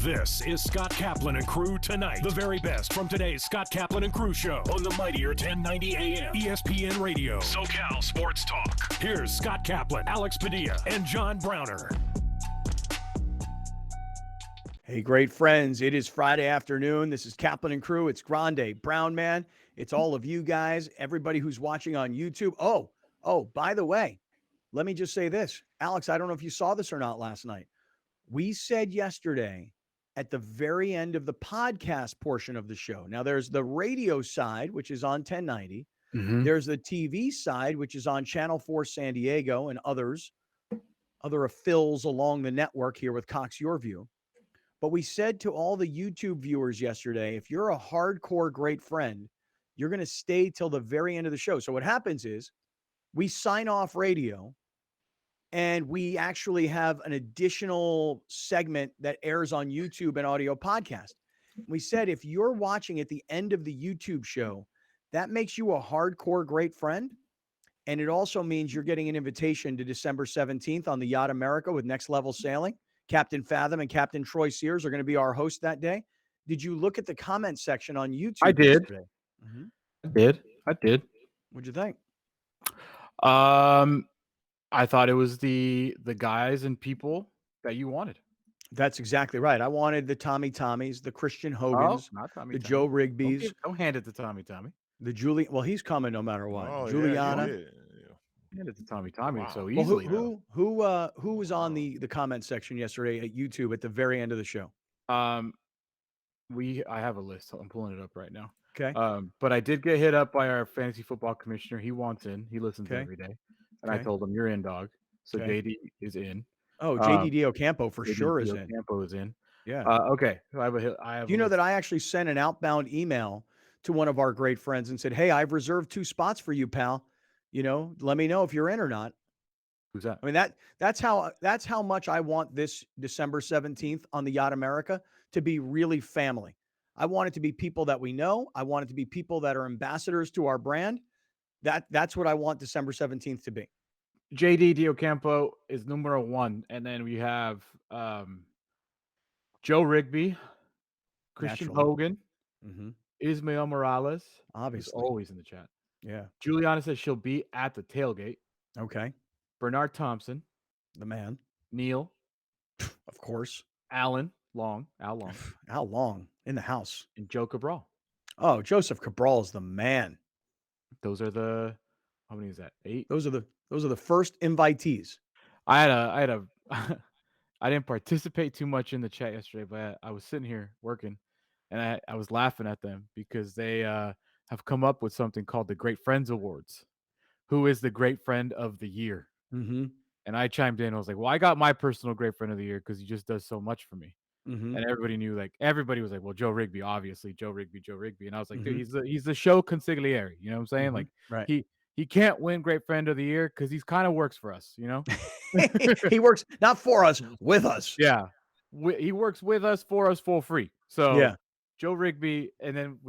This is Scott Kaplan and Crew Tonight. The very best from today's Scott Kaplan and Crew show on the mightier 1090 AM ESPN Radio. SoCal Sports Talk. Here's Scott Kaplan, Alex Padilla, and John Browner. Hey, great friends. It is Friday afternoon. This is Kaplan and Crew. It's Grande, Brown Man. It's all of you guys, everybody who's watching on YouTube. Oh, by the way, let me just say this. Alex, I don't know if you saw this or not last night. We said yesterday at the very end of the podcast portion of the show. Now, there's the radio side, which is on 1090. There's the TV side, which is on Channel 4 San Diego and other affiliates along the network here with Cox Your View. But we said to all the YouTube viewers yesterday, if you're a hardcore great friend, you're going to stay till the very end of the show. So what happens is we sign off radio and we actually have an additional segment that airs on YouTube and audio podcast. We said, if you're watching at the end of the YouTube show, that makes you a hardcore great friend. And it also means you're getting an invitation to December 17th on the Yacht America with Next Level Sailing. Captain Fathom and Captain Troy Sears are going to be our host that day. Did you look at the comment section on YouTube? I did. Yesterday? I did. What'd you think? I thought it was the guys and people that you wanted. That's exactly right. I wanted the Tommy Tommies, the Christian Hogans, not Tommy, the Joe Rigbys. Don't hand it to Tommy. The Julie. Well, he's coming no matter what. Juliana. Hand it to Tommy Wow. so Well, easily. who was on the comment section yesterday at YouTube at the very end of the show? I have a list. I'm pulling it up right now. Okay. But I did get hit up by our fantasy football commissioner. He wants in. He listens Okay. every day. And I Okay. told him you're in, dog. So Okay. JD is in. Oh, JD Ocampo for sure is in. Campo is in. Yeah. Okay. So I have Do you know that I actually sent an outbound email to one of our great friends and said, "Hey, I've reserved 2 spots for you, pal. Let me know if you're in or not." Who's that? I mean, that's how much I want this December 17th on the Yacht America to be really family. I want it to be people that we know. I want it to be people that are ambassadors to our brand. That's what I want December 17th to be. JD Diocampo is numero 1, and then we have Joe Rigby, Christian Naturally. Hogan, Mm-hmm. Ismael Morales, who's Obviously. always in the chat. Yeah. Juliana says she'll be at the tailgate. Okay. Bernard Thompson, The man. Neil, Of course. Al Long, How long in the house? and Joe Cabral. Oh, Joseph Cabral is the man. Those are the how many is that? 8. Those are the first invitees. I had a I didn't participate too much in the chat yesterday, but I was sitting here working, and I was laughing at them because they have come up with something called the Great Friends Awards. Who is the great friend of the year? Mm-hmm. And I chimed in. I was like, "Well, I got my personal great friend of the year because he just does so much for me." Mm-hmm. And everybody was like, "Well, Joe Rigby, obviously, Joe Rigby." And I was like, Mhm. "Dude, he's the show consigliere." You know what I'm saying? Mhm. Like Right. he can't win great friend of the year because he's kind of works for us. You know? He works not for us, with us. Yeah. He works with us for us for free. So Yeah. Joe Rigby, and then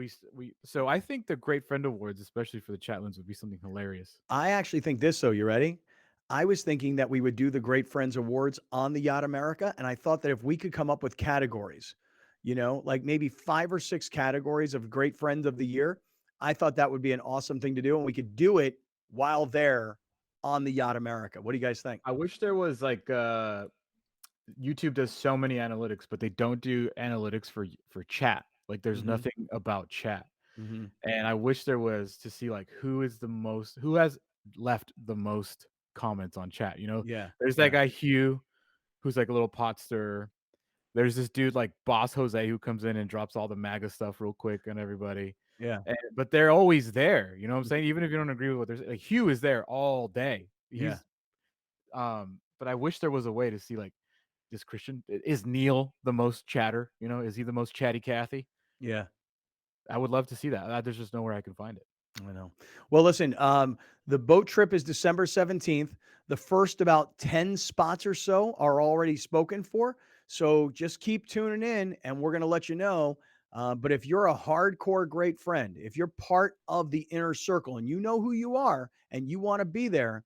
so I think the Great Friend Awards, especially for the Chatlins, would be something hilarious. I actually think this, though. You ready? I was thinking that we would do the Great Friends Awards on the Yacht America, and I thought that if we could come up with categories, like maybe 5 or 6 categories of Great Friends of the Year, I thought that would be an awesome thing to do, and we could do it while there on the Yacht America. What do you guys think? I wish there was like YouTube does so many analytics, but they don't do analytics for chat. Like there's Mhm. nothing about chat. Mm-hmm. And I wish there was to see like who has left the most comments on chat. Yeah. There's that guy Hugh, who's like a little pot stirrer. There's this dude like Boss Jose who comes in and drops all the MAGA stuff real quick on everybody. Yeah. But they're always there. You know what I'm saying? Even if you don't agree with what they're saying, like Hugh is there all day. Yeah. But I wish there was a way to see like this Christian is Neil the most chatter? Is he the most chatty Cathy? Yeah. I would love to see that. There's just nowhere I can find it. I know. Well, listen, the boat trip is December 17th. The first about 10 spots or so are already spoken for. So just keep tuning in and we're going to let you know. But if you're a hardcore great friend, if you're part of the inner circle and you know who you are and you want to be there,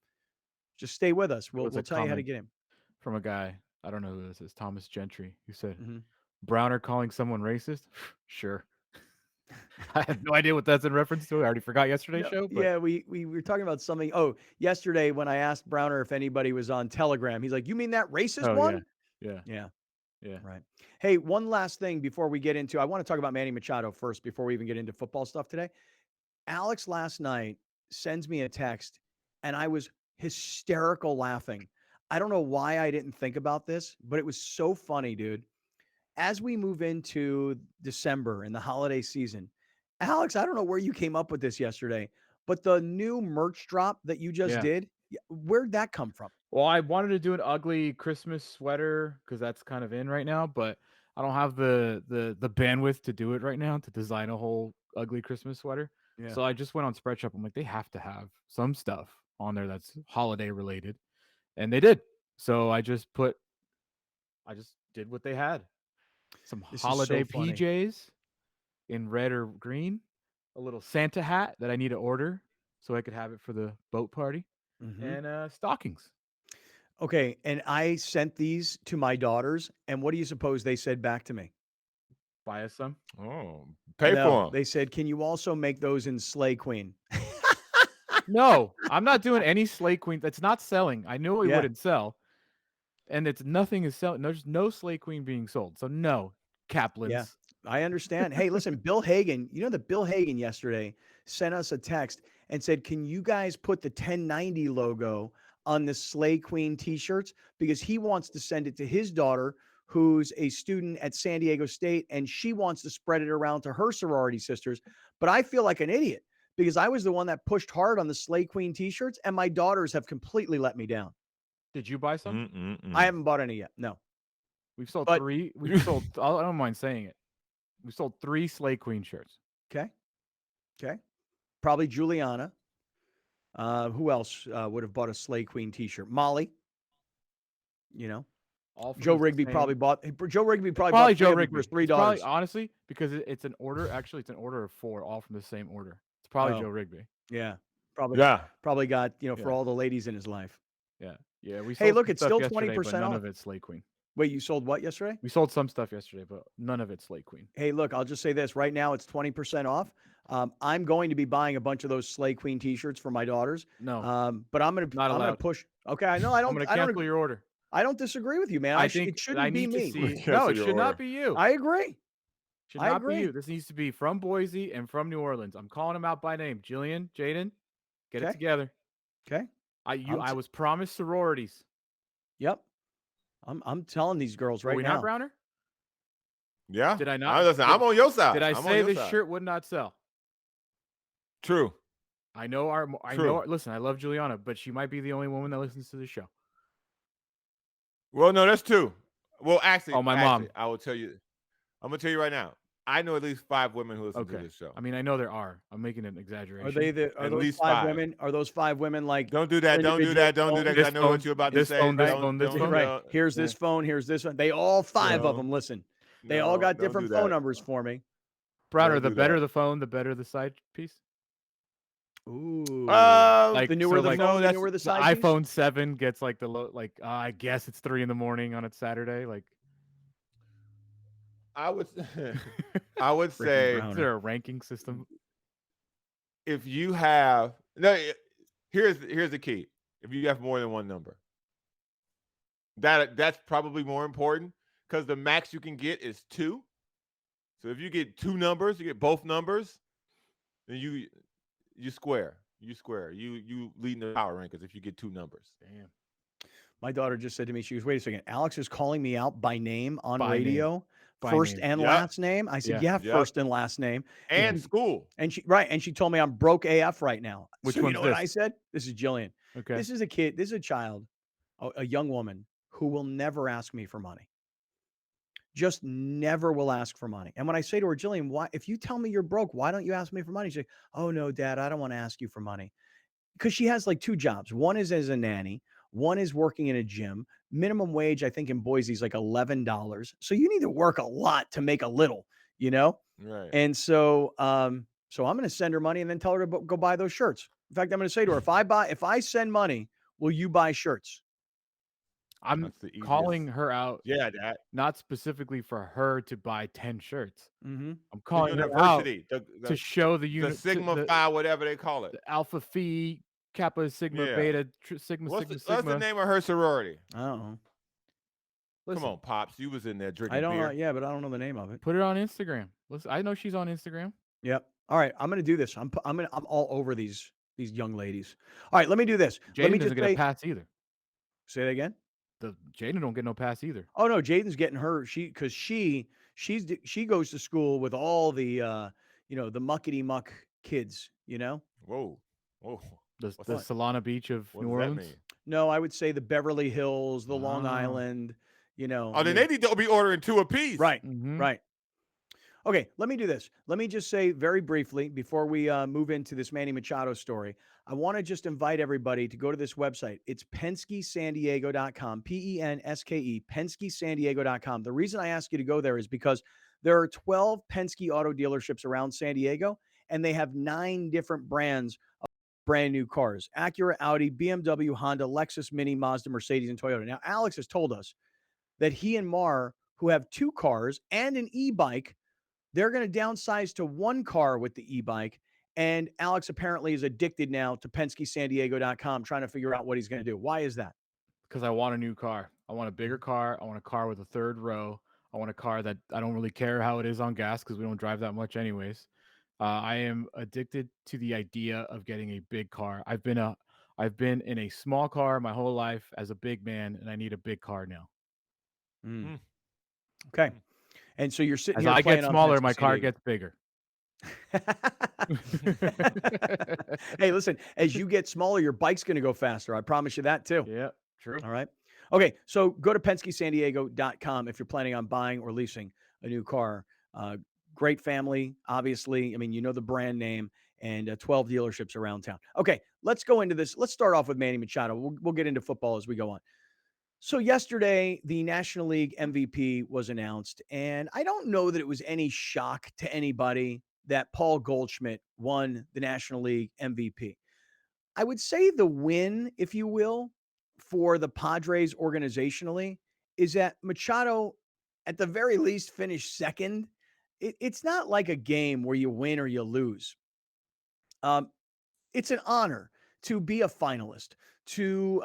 just stay with us. We'll tell you how to get in. From a guy, I don't know who this is, Thomas Gentry, who said, Mhm. Browner calling someone racist? Sure. I have no idea what that's in reference to. I already forgot yesterday's No, show, but yeah, we were talking about something. Oh, yesterday when I asked Browner if anybody was on Telegram, he's like, "You mean that racist oh yeah, one?" yeah, Yeah, yeah, right. Hey, one last thing before we get into, I want to talk about Manny Machado first before we even get into football stuff today. Alex last night sends me a text and I was hysterical laughing. I don't know why I didn't think about this, but it was so funny, dude. As we move into December and the holiday season, Alex, I don't know where you came up with this yesterday, but the new merch drop that you just yeah. did, where'd that come from? Well, I wanted to do an ugly Christmas sweater because that's kind of in right now, but I don't have the bandwidth to do it right now to design a whole ugly Christmas sweater. Yeah. So I just went on Spreadshop. I'm like, they have to have some stuff on there that's holiday related, and they did. So I just did what they had. Some This is so holiday funny. PJs in red or green, a little Santa hat that I need to order so I could have it for the boat party, Mhm. and stockings. Okay, and I sent these to my daughters, and what do you suppose they said back to me? Buy us some. Oh, pay No, for them. they said, "Can you also make those in Slay Queen?" No, I'm not doing any Slay Queen. That's not selling. I knew it Yeah. wouldn't sell, and it's nothing is selling. There's no Slay Queen being sold. So no, Yeah, Kaplan's. I understand. Hey, listen, Bill Hagan, you know that Bill Hagan yesterday sent us a text and said, "Can you guys put the 1090 logo on the Slay Queen t-shirts because he wants to send it to his daughter who's a student at San Diego State and she wants to spread it around to her sorority sisters." But I feel like an idiot because I was the one that pushed hard on the Slay Queen t-shirts and my daughters have completely let me down. Did you buy some? I haven't bought any yet. No. We've sold But 3. We've sold. I don't mind saying it. We sold 3 Slay Queen shirts. okay. Okay. Probably Juliana. Who else would have bought a Slay Queen T-shirt? Molly, you know, All from Joe the Rigby same. probably bought. Joe Rigby probably Probably bought 3 Joe of them for Rigby. his 3 It's probably daughters. honestly because it's an order. Actually, it's an order of 4, all from the same order. It's probably Oh, Joe Rigby. yeah, probably Yeah. probably got for Yeah. all the ladies in his life. Yeah, yeah. We Hey, sold look, some it's stuff still yesterday, but 20% none off. of it's Slay Queen. Wait, you sold what yesterday? We sold some stuff yesterday, but none of it's Slay Queen. Hey, look, I'll just say this right now: it's 20% off. I'm going to be buying a bunch of those Slay Queen T-shirts for my daughters. No, But I'm not gonna allowed. push. Okay, I know I I'm don't gonna I cancel don't your order. I don't disagree with you, man. I It think I shouldn't be need to me. see. Cancel No, it your should not order. be you. I agree. Should I not be you. agree. This needs to be from Boise and from New Orleans. I'm calling them out by name. Jillian, Jaden, get it Okay. together. Okay. I was promised sororities. Yep. I'm telling these girls Were right we now. not, Browner? Yeah. Did I not? Listen, I'm on your side. Did I I'm on say your this side. shirt would not sell? True. I know our. I True. know. Listen, I love Juliana, but she might be the only woman that listens to the show. Well, no, that's two. Well, actually, Oh, my mom. I will tell you. I'm gonna tell you right now. I know at least 5 women who listen to Okay. this show. I mean, I know there are. I'm making an exaggeration. Are At those least 5 5. women? Are those 5 women like Don't do that. Don't do that. Don't do that. 'Cause I know what you're about to this say. phone, this Don't- phone, this don't- phone. right? don't- Here's this phone. Here's this one. They all 5 of No. them listen. They all No, got don't different do phone that. numbers for me. Browner, Don't the do better that. the phone, the better the side piece. Ooh. Like the newer so, the like, phone, the that's- newer the the side piece? iPhone 7 gets like the low, like I guess it's 3 a.m. on a Saturday. Like I would Freaking say Browner. is there a ranking system? if you have here's the key. If you have more than one number, that's probably more important because the max you can get is 2. So if you get 2 numbers, you get both numbers, then you square. You lead in the power rankings if you get 2 numbers. Damn. My daughter just said to me, she goes, "Wait a second. Alex is calling me out by name on By name. radio, By first name. and Yep. last name." I said, "Yeah, Yep. first and last name." And school. And she told me I'm broke AF right now. Which so you one's know what this? I said? This is Jillian. Okay. This is a kid. This is a child, a young woman who will never ask me for money. Just never will ask for money. And when I say to her, "Jillian, why? If you tell me you're broke, why don't you ask me for money?" She's like, "Oh no, Dad, I don't want to ask you for money." Because she has like 2 jobs. One is as a nanny. One is working in a gym. Minimum wage, I think in Boise is like $11. So you need to work a lot to make a little, you know? Right. And so, so I'm going to send her money and then tell her to go buy those shirts. In fact, I'm going to say to her, if I send money, will you buy shirts? I'm That's the calling easiest. her out Yeah, that not specifically for her to buy 10 shirts. Mm-hmm. I'm the calling her out university, to show the the unit to Sigma Phi, whatever they call it. the Alpha Phi, Kappa Sigma Yeah. Beta Sigma What's Sigma the Sigma. name of her sorority? I don't know. Come Listen, on, pops. You was in there I drinking don't know. beer. Yeah, but I don't know the name of it. put it on Instagram. Listen, I know she's on Instagram. Yep. All right. I'm gonna do this. I'm all over these young ladies. All right. Let me do this. Let Jaden me doesn't just get a pass either. say that again. The Jaden don't get no pass either. Oh no, Jaden's getting her. She goes to school with all the the muckety muck kids. Whoa. Whoa. What's The What? Solana Beach of what New does that Orleans. mean? No, I would say the Beverly Hills, the Long Wow. Island. Oh, then they need to be ordering 2 apiece. Right, Mm-hmm. right. Okay, let me do this. Let me just say very briefly before we move into this Manny Machado story. I want to just invite everybody to go to this website. It's PenskeSanDiego.com, PENSKE, PenskeSanDiego.com. The reason I ask you to go there is because there are 12 Penske auto dealerships around San Diego, and they have 9 different brands of brand new cars: Acura, Audi, BMW, Honda, Lexus, Mini, Mazda, Mercedes, and Toyota. Now, Alex has told us that he and Mar, who have 2 cars and an e-bike, they're going to downsize to 1 car with the e-bike. And Alex apparently is addicted now to PenskeSanDiego.com, trying to figure out what he's going to do. Why is that? Because I want a new car. I want a bigger car. I want a car with a third row. I want a car that I don't really care how it is on gas because we don't drive that much anyways. I am addicted to the idea of getting a big car. I've been in a small car my whole life as a big man, and I need a big car now. Mm. Mm. Okay. And so you're sitting As here I get playing on smaller, Penske my San car Diego. gets bigger. Hey, listen, as you get smaller, your bike's going to go faster. I promise you that too. Yeah, true. All right. Okay. So go to PenskeSanDiego.com if you're planning on buying or leasing a new car. Great family, obviously. I mean, you know the brand name, and 12 dealerships around town. Okay. Let's go into this. Let's start off with Manny Machado. We'll get into football as we go on. So yesterday, the National League MVP was announced, and I don't know that it was any shock to anybody that Paul Goldschmidt won the National League MVP. I would say the win, if you will, for the Padres organizationally is that Machado, at the very least, finished second. It's not like a game where you win or you lose. Um, it's an honor to be a finalist, to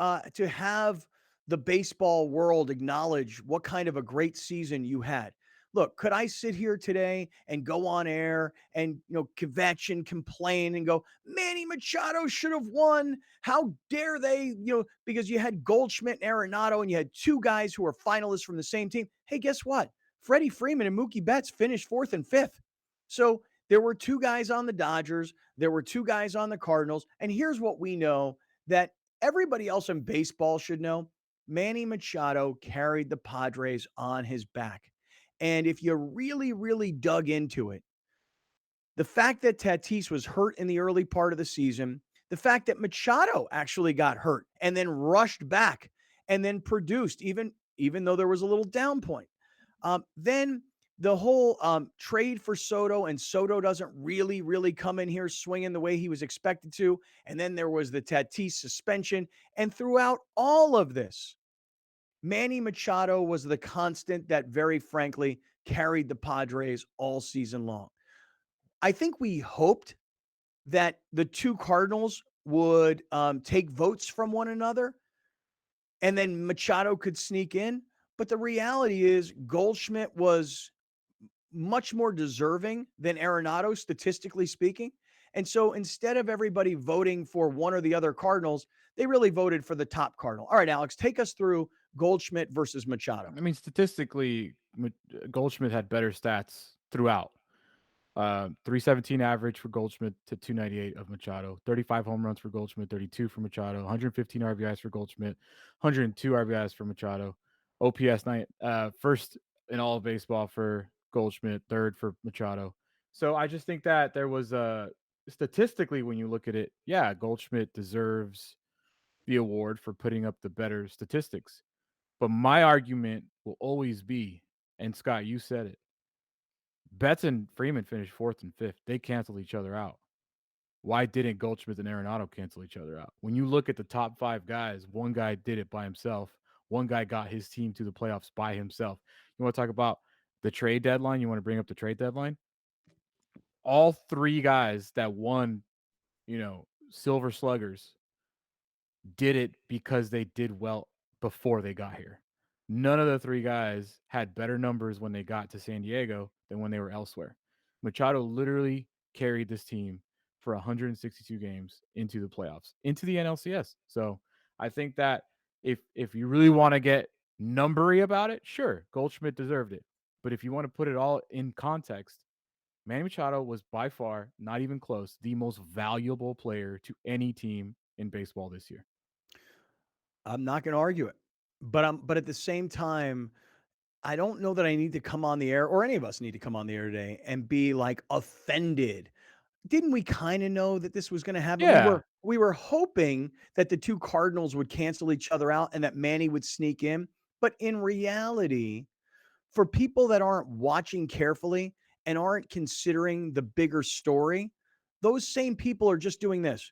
have the baseball world acknowledge what kind of a great season you had. Look, could I sit here today and go on air and kvetch and complain and go, Manny Machado should have won? How dare they? Because you had Goldschmidt and Arenado, and you had 2 guys who were finalists from the same team. Hey, guess what? Freddie Freeman and Mookie Betts finished 4th and 5th. So there were 2 guys on the Dodgers. There were 2 guys on the Cardinals. And here's what we know that everybody else in baseball should know. Manny Machado carried the Padres on his back. And if you really, really dug into it, the fact that Tatis was hurt in the early part of the season, the fact that Machado actually got hurt and then rushed back and then produced, even though there was a little down point. Then the whole trade for Soto, and Soto doesn't really, really come in here swinging the way he was expected to. And then there was the Tatis suspension. And throughout all of this, Manny Machado was the constant that, very frankly, carried the Padres all season long. I think we hoped that the 2 Cardinals would take votes from one another and then Machado could sneak in. But the reality is Goldschmidt was much more deserving than Arenado, statistically speaking. And so instead of everybody voting for one or the other Cardinals, they really voted for the top Cardinal. All right, Alex, take us through Goldschmidt versus Machado. I mean, statistically, Goldschmidt had better stats throughout. 317 average for Goldschmidt to 298 of Machado. 35 home runs for Goldschmidt, 32 for Machado. 115 RBIs for Goldschmidt, 102 RBIs for Machado. OPS first in all of baseball for Goldschmidt, third for Machado. So I just think that there was statistically, when you look at it, yeah, Goldschmidt deserves the award for putting up the better statistics. But my argument will always be, and Scott, you said it, Betts and Freeman finished 4th and 5th. They canceled each other out. Why didn't Goldschmidt and Arenado cancel each other out? When you look at the top 5 guys, one guy did it by himself. one guy got his team to the playoffs by himself. You want to talk about the trade deadline? You want to bring up the trade deadline? All three guys that won, Silver Sluggers did it because they did well before they got here. None of the three guys had better numbers when they got to San Diego than when they were elsewhere. Machado literally carried this team for 162 games into the playoffs, into the NLCS. So I think that if you really want to get numbery about it, sure, Goldschmidt deserved it. But if you want to put it all in context, Manny Machado was by far, not even close, the most valuable player to any team in baseball this year. I'm not going to argue it, but at the same time, I don't know that I need to come on the air, or any of us need to come on the air today and be like offended. Didn't we kind of know that this was going to happen? Yeah. We were hoping that the two Cardinals would cancel each other out and that Manny would sneak in. But in reality, for people that aren't watching carefully and aren't considering the bigger story, those same people are just doing this.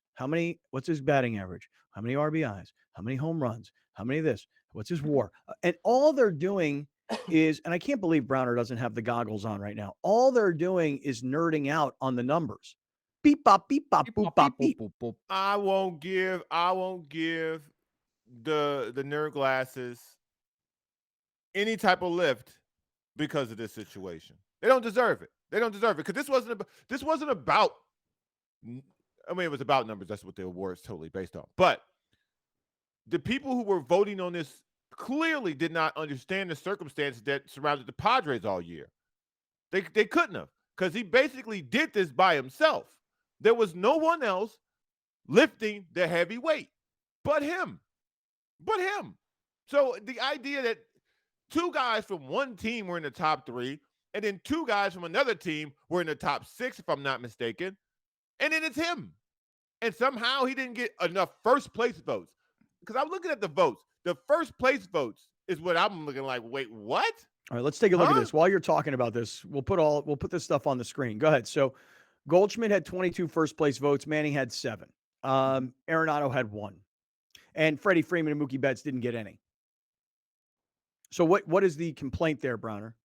What's his batting average? How many RBIs? How many home runs? How many of this? What's his WAR? And all they're doing is, and I can't believe Browner doesn't have the goggles on right now. All they're doing is nerding out on the numbers. Beep bop, boop, beep beep. I won't give the nerd glasses any type of lift because of this situation. They don't deserve it. They don't deserve it because this wasn't about. I mean, it was about numbers. That's what the award is totally based on. But the people who were voting on this clearly did not understand the circumstances that surrounded the Padres all year. They couldn't have, because he basically did this by himself. There was no one else lifting the heavy weight but him. So the idea that two guys from one team were in the top 3, and then two guys from another team were in the top 6, if I'm not mistaken, and then it's him. And somehow he didn't get enough first place votes. Because I'm looking at the votes. The first place votes is what I'm looking like. Wait, what? All right, let's take a look at this. While you're talking about this, we'll put this stuff on the screen. Go ahead. So Goldschmidt had 22 first place votes. Manny had 7. Arenado had 1. And Freddie Freeman and Mookie Betts didn't get any. So what is the complaint there, Browner?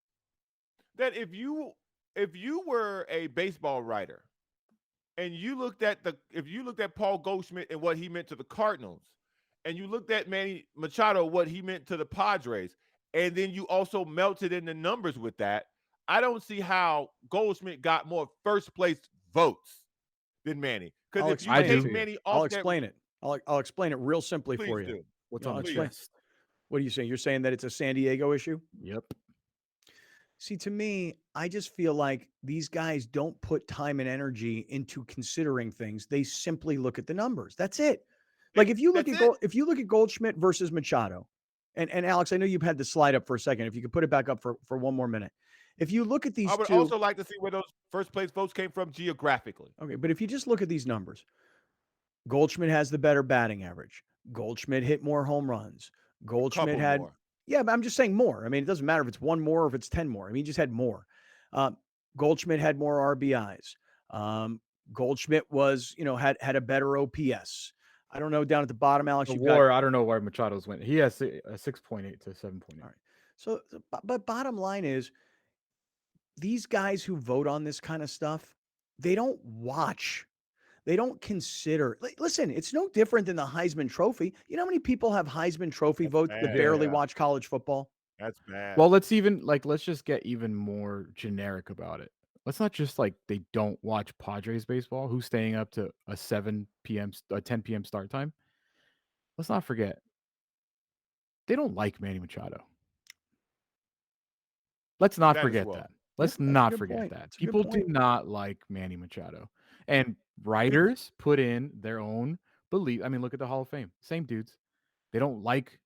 That if you were a baseball writer and you looked at Paul Goldschmidt and what he meant to the Cardinals, and you looked at Manny Machado, what he meant to the Padres, and then you also melted in the numbers with that, I don't see how Goldschmidt got more first place votes than Manny. Because if you take Manny off, I'll explain it. I'll explain it real simply for you. Do. What's on the chest? What are you saying? You're saying that it's a San Diego issue? Yep. See, to me, I just feel like these guys don't put time and energy into considering things. They simply look at the numbers. That's it. Like if you look at Goldschmidt versus Machado, and Alex, I know you've had the slide up for a second. If you could put it back up for one more minute. If you look at these, I would also like to see where those first place votes came from geographically. Okay, but if you just look at these numbers, Goldschmidt has the better batting average. Goldschmidt hit more home runs. Goldschmidt had more. Yeah, but I'm just saying more. I mean, it doesn't matter if it's 1 more or if it's 10 more. I mean, he just had more. Goldschmidt had more RBIs. Goldschmidt was, had a better OPS. I don't know down at the bottom, Alex. I don't know where Machado's went. He has a 6.8 to 7.8. All right. So, but bottom line is, these guys who vote on this kind of stuff, they don't watch. They don't consider. Listen, it's no different than the Heisman Trophy. You know how many people have Heisman Trophy votes that barely watch college football? That's bad. Well, let's just get even more generic about it. Let's not just they don't watch Padres baseball. Who's staying up to a 7 p.m., a 10 p.m. start time? Let's not forget, they don't like Manny Machado. Let's not forget that. Let's not forget that. People do not like Manny Machado. And writers put in their own belief. I mean, look at the Hall of Fame. Same dudes. They don't like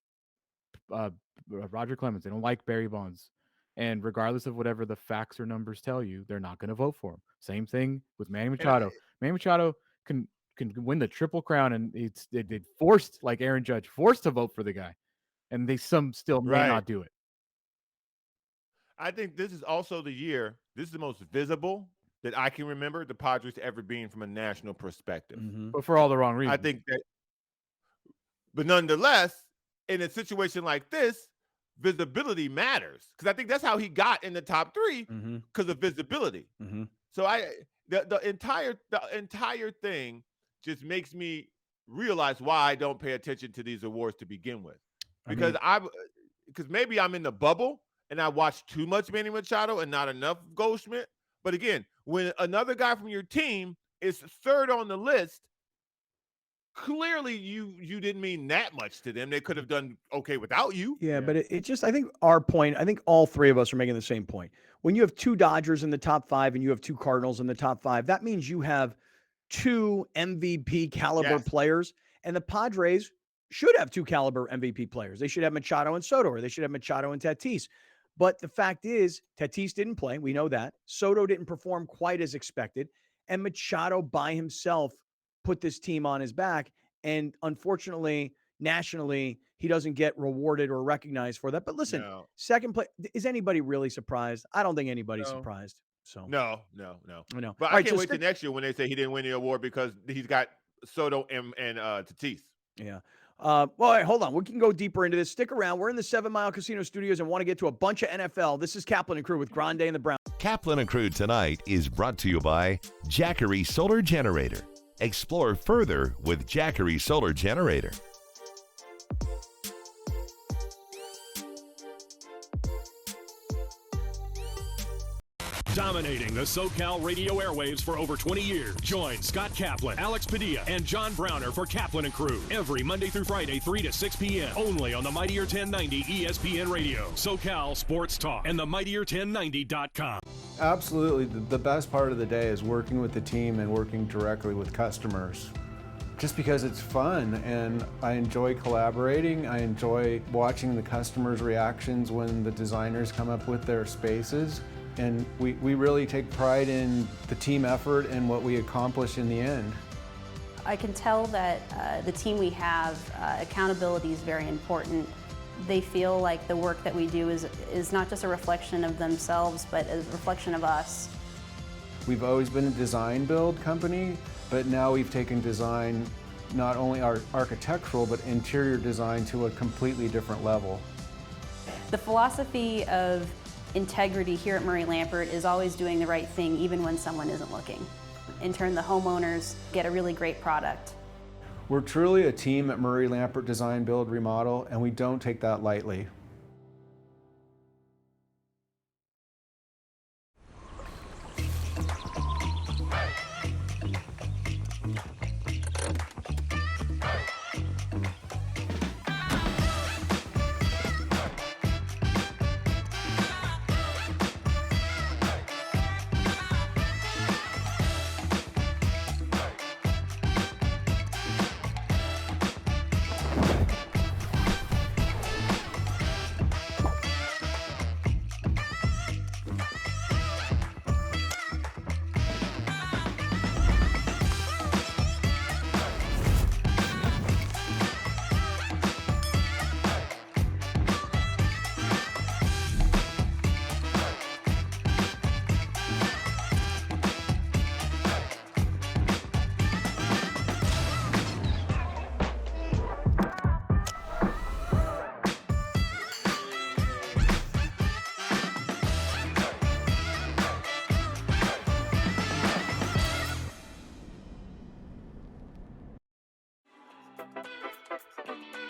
Roger Clemens. They don't like Barry Bonds. And regardless of whatever the facts or numbers tell you, they're not going to vote for him. Same thing with Manny Machado. Manny Machado can win the Triple Crown, and they forced, like Aaron Judge, forced to vote for the guy. And they still may not do it. I think this is also the year, this is the most visible that I can remember the Padres ever being from a national perspective. Mm-hmm. But for all the wrong reasons. I think that, but nonetheless, in a situation like this, visibility matters, because I think that's how he got in the top 3 because of visibility. So the entire thing just makes me realize why I don't pay attention to these awards to begin with, because because maybe I'm in the bubble and I watch too much Manny Machado and not enough Goldschmidt. But again, when another guy from your team is third on the list, clearly you didn't mean that much to them. They could have done okay without you. Yeah, but it just, I think our point, I think all three of us are making the same point. When you have 2 Dodgers in the top 5 and you have 2 Cardinals in the top 5, that means you have 2 MVP caliber players, and the Padres should have 2 caliber MVP players. They should have Machado and Soto, or they should have Machado and Tatis. But the fact is, Tatis didn't play. We know that. Soto didn't perform quite as expected. And Machado by himself put this team on his back. And unfortunately, nationally, he doesn't get rewarded or recognized for that. But listen, second place, is anybody really surprised? I don't think anybody's surprised. So No. But I I can't wait till next year when they say he didn't win the award because he's got Soto and Tatis. Yeah. Well, all right, hold on. We can go deeper into this. Stick around. We're in the 7 Mile Casino Studios and want to get to a bunch of NFL. This is Kaplan and Crew with Grande and the Brown. Kaplan and Crew tonight is brought to you by Jackery Solar Generator. Explore further with Jackery Solar Generator. Dominating the SoCal radio airwaves for over 20 years. Join Scott Kaplan, Alex Padilla, and John Browner for Kaplan and Crew every Monday through Friday, 3 to 6 p.m. only on the Mightier 1090 ESPN Radio, SoCal Sports Talk, and the Mightier1090.com. Absolutely. The best part of the day is working with the team and working directly with customers. Just because it's fun and I enjoy collaborating. I enjoy watching the customers' reactions when the designers come up with their spaces. And we really take pride in the team effort and what we accomplish in the end. I can tell that the team we have, accountability is very important. They feel like the work that we do is not just a reflection of themselves, but a reflection of us. We've always been a design build company, but now we've taken design, not only architectural, but interior design to a completely different level. The philosophy of integrity here at Murray Lampert is always doing the right thing even when someone isn't looking. In turn, the homeowners get a really great product. We're truly a team at Murray Lampert Design, Build, Remodel, and we don't take that lightly.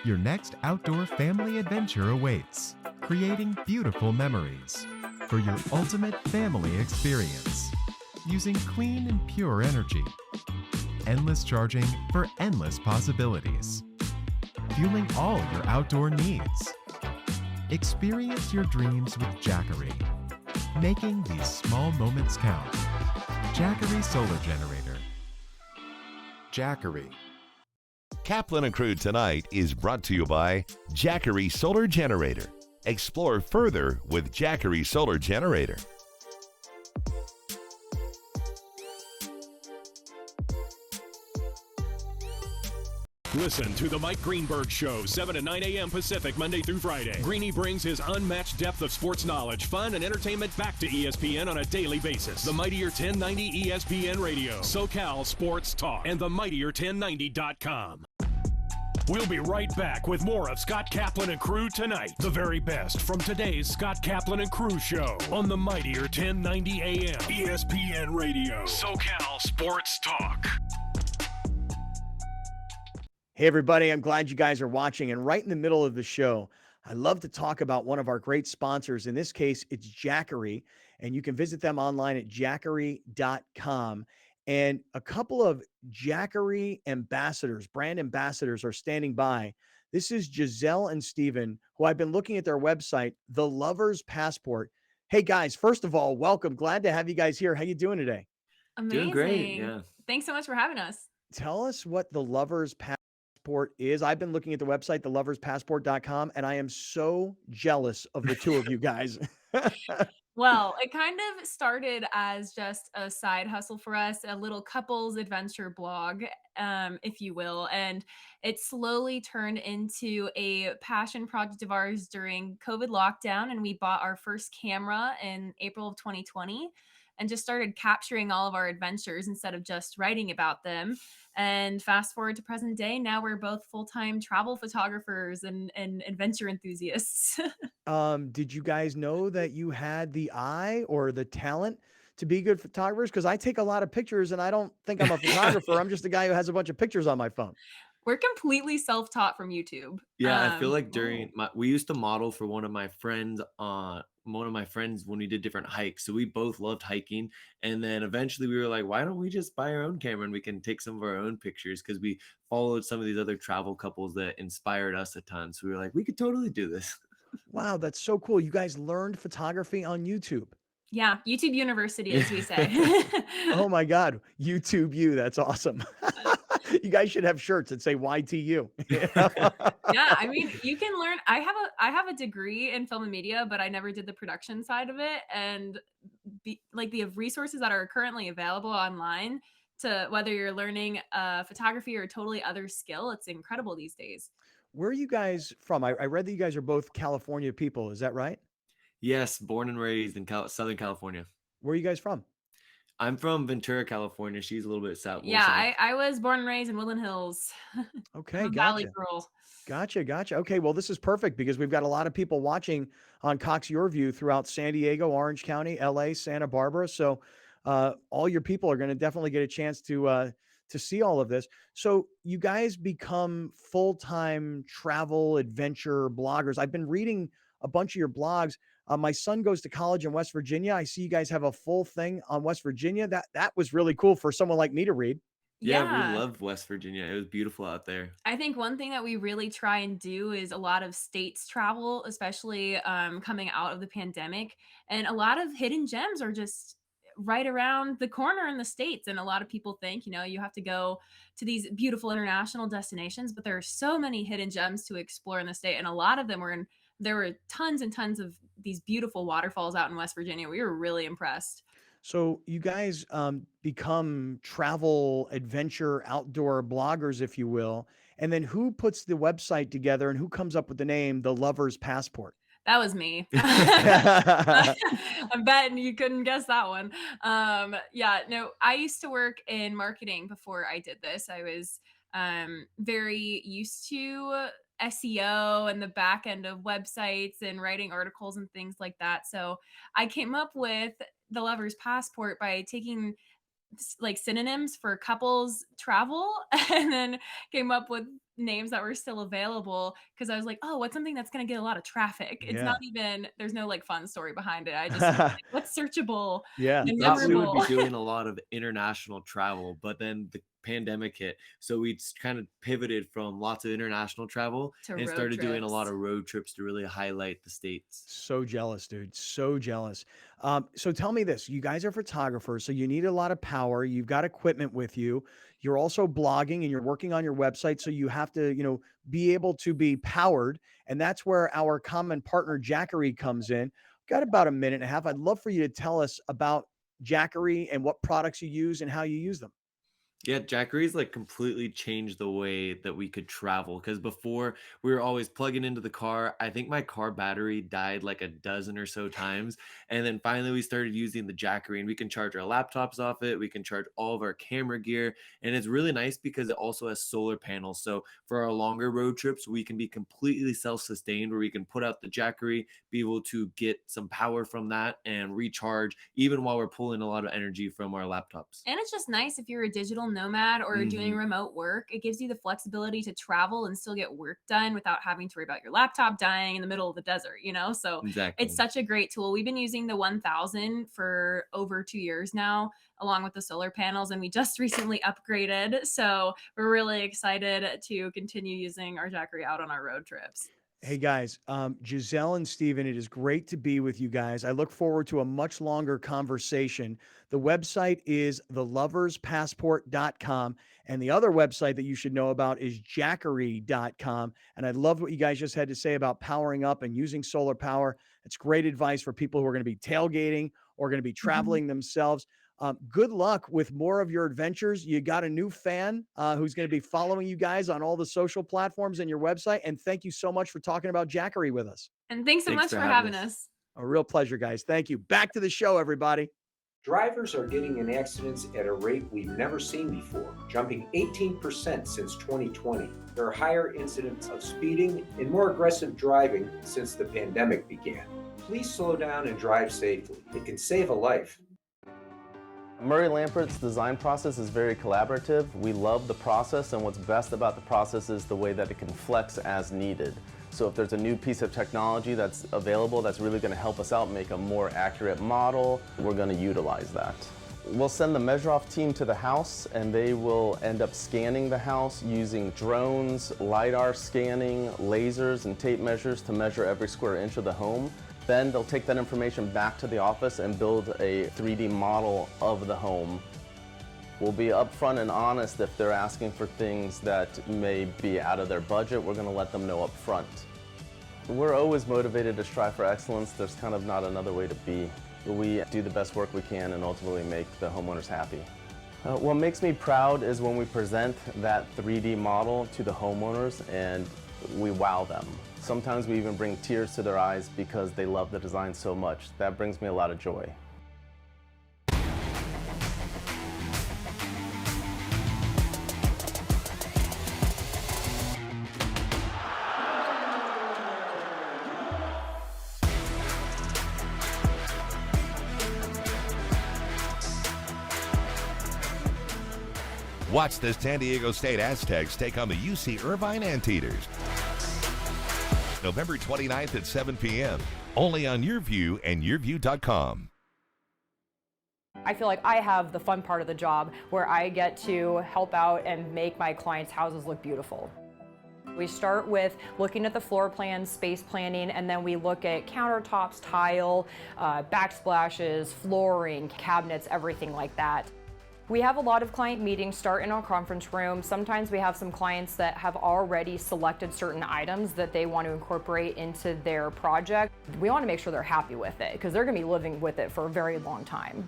Your next outdoor family adventure awaits, creating beautiful memories for your ultimate family experience. Using clean and pure energy. Endless charging for endless possibilities. Fueling all your outdoor needs. Experience your dreams with Jackery. Making these small moments count. Jackery Solar Generator. Jackery. Kaplan and Crew tonight is brought to you by Jackery Solar Generator. Explore further with Jackery Solar Generator. Listen to the Mike Greenberg Show, 7 to 9 a.m. Pacific, Monday through Friday. Greeny brings his unmatched depth of sports knowledge, fun, and entertainment back to ESPN on a daily basis. The Mightier 1090 ESPN Radio, SoCal Sports Talk, and the Mightier1090.com. We'll be right back with more of Scott Kaplan and Crew tonight. The very best from today's Scott Kaplan and Crew show on the mightier 1090 AM ESPN Radio. SoCal Sports Talk. Hey, everybody. I'm glad you guys are watching. And right in the middle of the show, I love to talk about one of our great sponsors. In this case, it's Jackery. And you can visit them online at jackery.com. And a couple of Jackery ambassadors, brand ambassadors, are standing by. This is Giselle and Steven, who I've been looking at their website, The Lover's Passport. Hey, guys, first of all, welcome. Glad to have you guys here. How you doing today? Amazing. Doing great, yeah. Thanks so much for having us. Tell us what The Lover's Passport is. I've been looking at the website, theloverspassport.com, and I am so jealous of the two of you guys. Well, it kind of started as just a side hustle for us, a little couples adventure blog, if you will. And it slowly turned into a passion project of ours during COVID lockdown. And we bought our first camera in April of 2020 and just started capturing all of our adventures instead of just writing about them. And fast forward to present day, now we're both full-time travel photographers and adventure enthusiasts. Did you guys know that you had the eye or the talent to be good photographers? Because I take a lot of pictures and I don't think I'm a photographer. I'm just a guy who has a bunch of pictures on my phone. We're completely self-taught from YouTube. Yeah, I feel like we used to model for one of my friends when we did different hikes. So we both loved hiking. And then eventually we were like, why don't we just buy our own camera and we can take some of our own pictures? Because we followed some of these other travel couples that inspired us a ton. So we were like, we could totally do this. Wow, that's so cool. You guys learned photography on YouTube. Yeah, YouTube University, as we say. Oh my God, YouTube you. That's awesome. You guys should have shirts that say YTU. Yeah, I mean, you can learn. I have a degree in film and media, but I never did the production side of it. And the resources that are currently available online to whether you're learning photography or a totally other skill, it's incredible these days. Where are you guys from? I read that you guys are both California people. Is that right? Yes, born and raised in Southern California. Where are you guys from? I'm from Ventura, California. She's a little bit south. Yeah, I was born and raised in Woodland Hills. Okay, I'm a Valley girl. Gotcha. Okay, well, this is perfect because we've got a lot of people watching on Cox Your View throughout San Diego, Orange County, LA, Santa Barbara. So all your people are going to definitely get a chance to see all of this. So you guys become full-time travel adventure bloggers. I've been reading a bunch of your blogs. My son goes to college in West Virginia. I see you guys have a full thing on West Virginia. That was really cool for someone like me to read. Yeah, we loved West Virginia. It was beautiful out there. I think one thing that we really try and do is a lot of states travel, especially coming out of the pandemic. And a lot of hidden gems are just right around the corner in the States. And a lot of people think, you have to go to these beautiful international destinations, but there are so many hidden gems to explore in the state. And a lot of them there were tons and tons of these beautiful waterfalls out in West Virginia. We were really impressed. So you guys become travel, adventure, outdoor bloggers, if you will. And then who puts the website together and who comes up with the name, The Lover's Passport? That was me. I'm betting you couldn't guess that one. I used to work in marketing before I did this. I was very used to SEO and the back end of websites and writing articles and things like that. So I came up with The Lover's Passport by taking synonyms for couples travel and then came up with names that were still available because I was like, oh, what's something that's going to get a lot of traffic? It's not even, there's no fun story behind it. I just what's searchable. Yeah. We thought we would be doing a lot of international travel, but then the pandemic hit, so we kind of pivoted from lots of international travel and started doing a lot of road trips to really highlight the states. So jealous, dude. So jealous. So tell me this, you guys are photographers, so you need a lot of power. You've got equipment with you. You're also blogging and you're working on your website. So you have to, be able to be powered. And that's where our common partner, Jackery, comes in. Got about a minute and a half. I'd love for you to tell us about Jackery and what products you use and how you use them. Yeah, Jackery's like completely changed the way that we could travel because before we were always plugging into the car. I think my car battery died like a dozen or so times. And then finally we started using the Jackery and we can charge our laptops off it. We can charge all of our camera gear. And it's really nice because it also has solar panels. So for our longer road trips, we can be completely self-sustained where we can put out the Jackery, be able to get some power from that and recharge even while we're pulling a lot of energy from our laptops. And it's just nice if you're a digital nomad or doing Mhm. remote work. It gives you the flexibility to travel and still get work done without having to worry about your laptop dying in the middle of the desert, you know? So it's Exactly. such a great tool. We've been using the 1000 for over 2 years now, along with the solar panels, and we just recently upgraded. So we're really excited to continue using our Jackery out on our road trips. Hey guys, Giselle and Steven, it is great to be with you guys. I look forward to a much longer conversation. The website is theloverspassport.com. And the other website that you should know about is jackery.com. And I love what you guys just had to say about powering up and using solar power. It's great advice for people who are going to be tailgating or going to be traveling themselves. Good luck with more of your adventures. You got a new fan who's going to be following you guys on all the social platforms and your website. And thank you so much for talking about Jackery with us. And thanks so Thanks much for for having having us. us. A real pleasure, guys. Thank you. Back to the show, everybody. Drivers are getting in accidents at a rate we've never seen before, jumping 18% since 2020. There are higher incidents of speeding and more aggressive driving since the pandemic began. Please slow down and drive safely. It can save a life. Murray Lampert's design process is very collaborative. We love the process, and what's best about the process is the way that it can flex as needed. So if there's a new piece of technology that's available that's really going to help us out, make a more accurate model, we're going to utilize that. We'll send the measure-off team to the house, and they will end up scanning the house using drones, LiDAR scanning, lasers, and tape measures to measure every square inch of the home. Then they'll take that information back to the office and build a 3D model of the home. We'll be upfront and honest if they're asking for things that may be out of their budget. We're going to let them know up front. We're always motivated to strive for excellence. There's kind of not another way to be. We do the best work we can and ultimately make the homeowners happy. What makes me proud is when we present that 3D model to the homeowners and we wow them. Sometimes we even bring tears to their eyes because they love the design so much. That brings me a lot of joy. Watch the San Diego State Aztecs take on the UC Irvine Anteaters. November 29th at 7 p.m. Only on YourView and YourView.com. I feel like I have the fun part of the job where I get to help out and make my clients' houses look beautiful. We start with looking at the floor plan, space planning, and then we look at countertops, tile, backsplashes, flooring, cabinets, everything like that. We have a lot of client meetings start in our conference room. Sometimes we have some clients that have already selected certain items that they want to incorporate into their project. We want to make sure they're happy with it because they're going to be living with it for a very long time.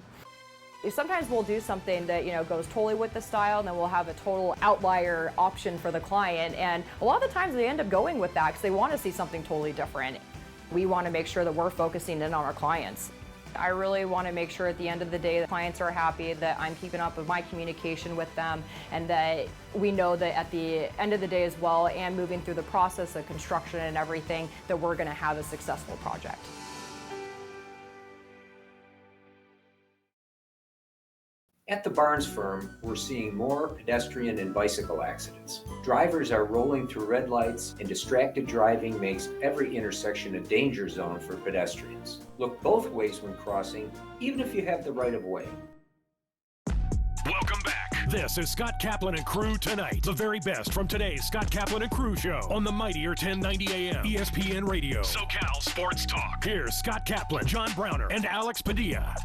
Sometimes we'll do something that goes totally with the style, and then we'll have a total outlier option for the client. And a lot of the times they end up going with that because they want to see something totally different. We want to make sure that we're focusing in on our clients. I really want to make sure at the end of the day the clients are happy, that I'm keeping up with my communication with them, and that we know that at the end of the day as well, and moving through the process of construction and everything, that we're going to have a successful project. At the Barnes firm, we're seeing more pedestrian and bicycle accidents. Drivers are rolling through red lights, and distracted driving makes every intersection a danger zone for pedestrians. Look both ways when crossing, even if you have the right of way. Welcome back. This is Scott Kaplan and Crew Tonight. The very best from today's Scott Kaplan and Crew show on the mightier 1090 AM ESPN Radio. SoCal Sports Talk. Here's Scott Kaplan, John Browner, and Alex Padilla.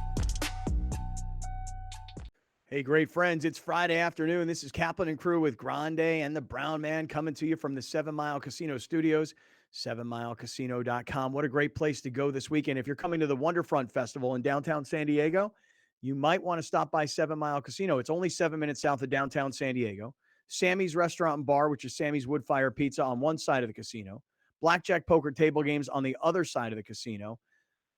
Hey, great friends. It's Friday afternoon. This is Kaplan and Crew with Grande and the Brown Man coming to you from the 7 Mile Casino Studios, 7milecasino.com. What a great place to go this weekend. If you're coming to the Wonderfront Festival in downtown San Diego, you might want to stop by 7 Mile Casino. It's only 7 minutes south of downtown San Diego. Sammy's Restaurant and Bar, which is Sammy's Woodfire Pizza on one side of the casino. Blackjack poker table games on the other side of the casino.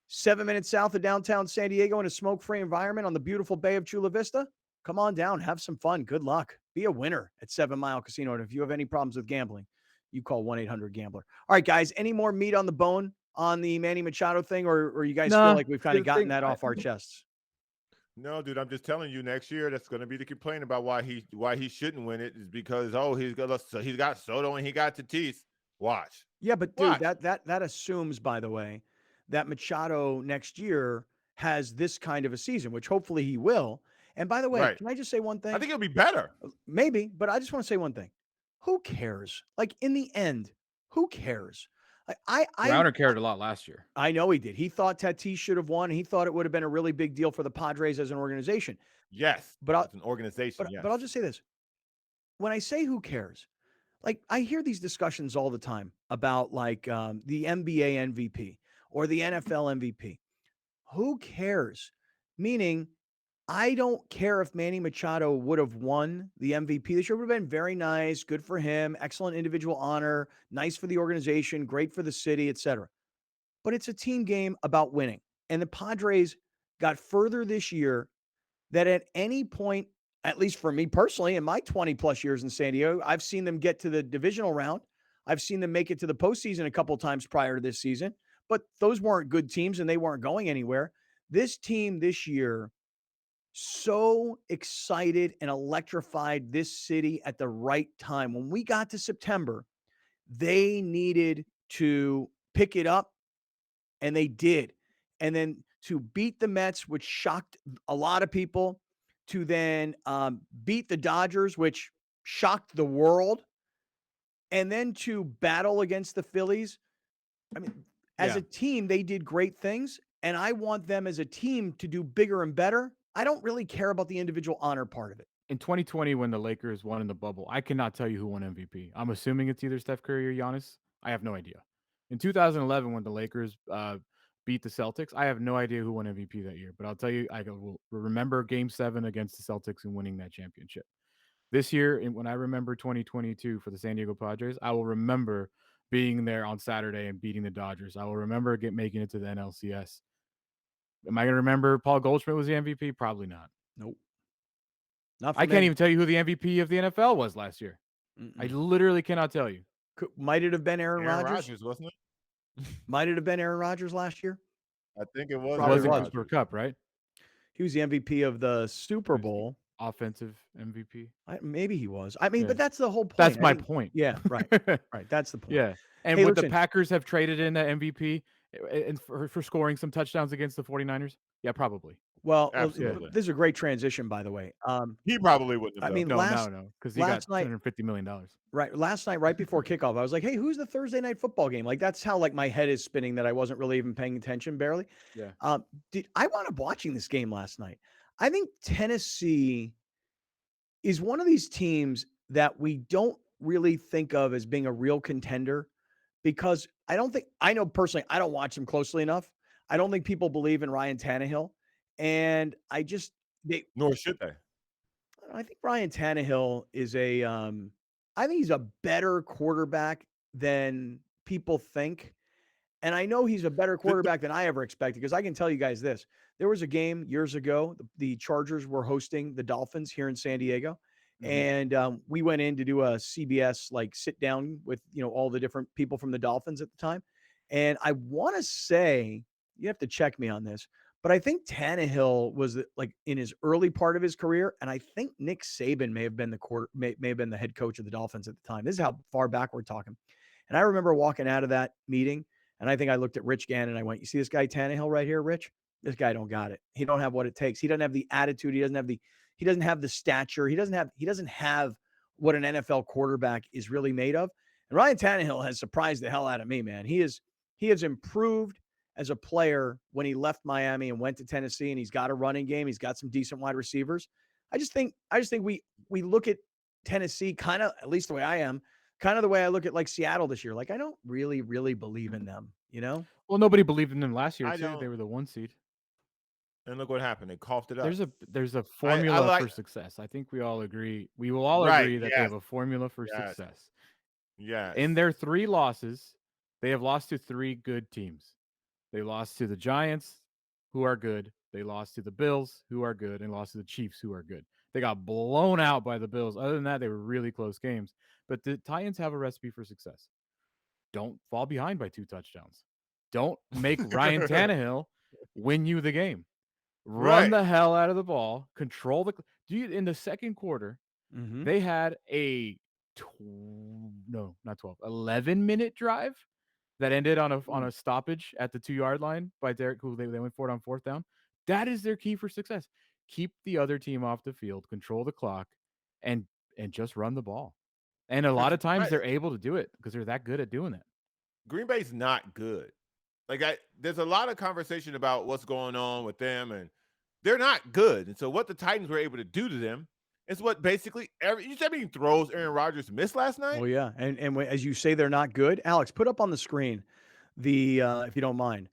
7 minutes south of downtown San Diego in a smoke-free environment on the beautiful Bay of Chula Vista. Come on down, have some fun. Good luck. Be a winner at 7 Mile Casino. And if you have any problems with gambling, you call 1-800-GAMBLER. All right, guys, any more meat on the bone on the Manny Machado thing, or you guys feel like we've kind of gotten that off our chests? No, dude, I'm just telling you. Next year, that's going to be the complaint about why he shouldn't win it is because he's got Soto and he got Tatis. Watch. Yeah, but dude, that assumes, by the way, that Machado next year has this kind of a season, which hopefully he will. And by the way, Right. Can I just say one thing? I think it'll be better. Maybe, but I just want to say one thing. Who cares? Like in the end, who cares? Browner cared a lot last year. I know he did. He thought Tatis should have won. He thought it would have been a really big deal for the Padres as an organization. Yes, but it's an organization. But I'll just say this: when I say who cares, like I hear these discussions all the time about like the NBA MVP or the NFL MVP. Who cares? Meaning, I don't care if Manny Machado would have won the MVP this year. It would have been very nice, good for him, excellent individual honor, nice for the organization, great for the city, etc. But it's a team game about winning. And the Padres got further this year than at any point, at least for me personally, in my 20 plus years in San Diego, I've seen them get to the divisional round. I've seen them make it to the postseason a couple of times prior to this season, but those weren't good teams and they weren't going anywhere. This team this year, so excited and electrified this city at the right time. When we got to September, they needed to pick it up, and they did. And then to beat the Mets, which shocked a lot of people, to then beat the Dodgers, which shocked the world, and then to battle against the Phillies. I mean, as a team, they did great things, and I want them as a team to do bigger and better. I don't really care about the individual honor part of it. In 2020, when the Lakers won in the bubble, I cannot tell you who won MVP. I'm assuming it's either Steph Curry or Giannis. I have no idea. In 2011, when the Lakers beat the Celtics, I have no idea who won MVP that year. But I'll tell you, I will remember Game 7 against the Celtics and winning that championship. This year, when I remember 2022 for the San Diego Padres, I will remember being there on Saturday and beating the Dodgers. I will remember making it to the NLCS. Am I going to remember Paul Goldschmidt was the MVP? Probably not. Nope. I can't even tell you who the MVP of the NFL was last year. I literally cannot tell you. Might it have been Aaron Rodgers? Wasn't it? Might it have been Aaron Rodgers last year? I think it was. It wasn't Cooper Kupp, right? He was the MVP of the Super Bowl. Offensive MVP. Maybe he was. I mean, but that's the whole point. That's my point. Yeah, right. Right. That's the point. Yeah. And Hey, would the listen. Packers have traded in that MVP and for scoring some touchdowns against the 49ers? Yeah, probably. Well, Absolutely. this is a great transition, by the way. He probably wouldn't have. I mean, No, last because he got last night- $250 million. right last night, right before kickoff, I was like, "Hey, who's the Thursday night football game?" Like that's how like my head is spinning that I wasn't really even paying attention, barely. Yeah. I wound up watching this game last night. I think Tennessee is one of these teams that we don't really think of as being a real contender because I know personally, I don't watch them closely enough. I don't think people believe in Ryan Tannehill. And Nor should they. I think Ryan Tannehill is I think he's a better quarterback than people think. And I know he's a better quarterback than I ever expected because I can tell you guys this. There was a game years ago. The Chargers were hosting the Dolphins here in San Diego. And we went in to do a CBS like sit down with, all the different people from the Dolphins at the time. And I want to say, you have to check me on this, but I think Tannehill was like in his early part of his career. And I think Nick Saban may have been may have been the head coach of the Dolphins at the time. This is how far back we're talking. And I remember walking out of that meeting, and I think I looked at Rich Gannon and I went, "You see this guy Tannehill right here, Rich? This guy don't got it. He don't have what it takes. He doesn't have the attitude. He doesn't have the stature. He doesn't have what an NFL quarterback is really made of." And Ryan Tannehill has surprised the hell out of me, man. He has improved as a player when he left Miami and went to Tennessee, and he's got a running game. He's got some decent wide receivers. I just think we look at Tennessee kind of, at least the way I am, kind of the way I look at like Seattle this year. Like I don't really believe in them, Well, nobody believed in them last year I too. don't. They were the 1 seed. And look what happened. They coughed it up. There's a I formula like for success. I think we all agree. We will all right. agree that they Yes. have a formula for Yes. success. Yes. In their 3 losses, they have lost to 3 good teams. They lost to the Giants, who are good. They lost to the Bills, who are good, and lost to the Chiefs, who are good. They got blown out by the Bills. Other than that, they were really close games. But the Titans have a recipe for success. Don't fall behind by 2 touchdowns. Don't make Ryan Tannehill win you the game. Run Right. the hell out of the ball. Control the. In the second quarter, Mhm. they had a 11-minute drive that ended on a stoppage at the 2-yard line by Derek, who they went for it on 4th down. That is their key for success. Keep the other team off the field, control the clock, and just run the ball. And a lot of times Right. they're able to do it because they're that good at doing it. Green Bay's not good. Like there's a lot of conversation about what's going on with them, and they're not good. And so what the Titans were able to do to them is what basically you said many throws Aaron Rodgers missed last night. Well, yeah, and as you say, they're not good. Alex, put up on the screen the if you don't mind,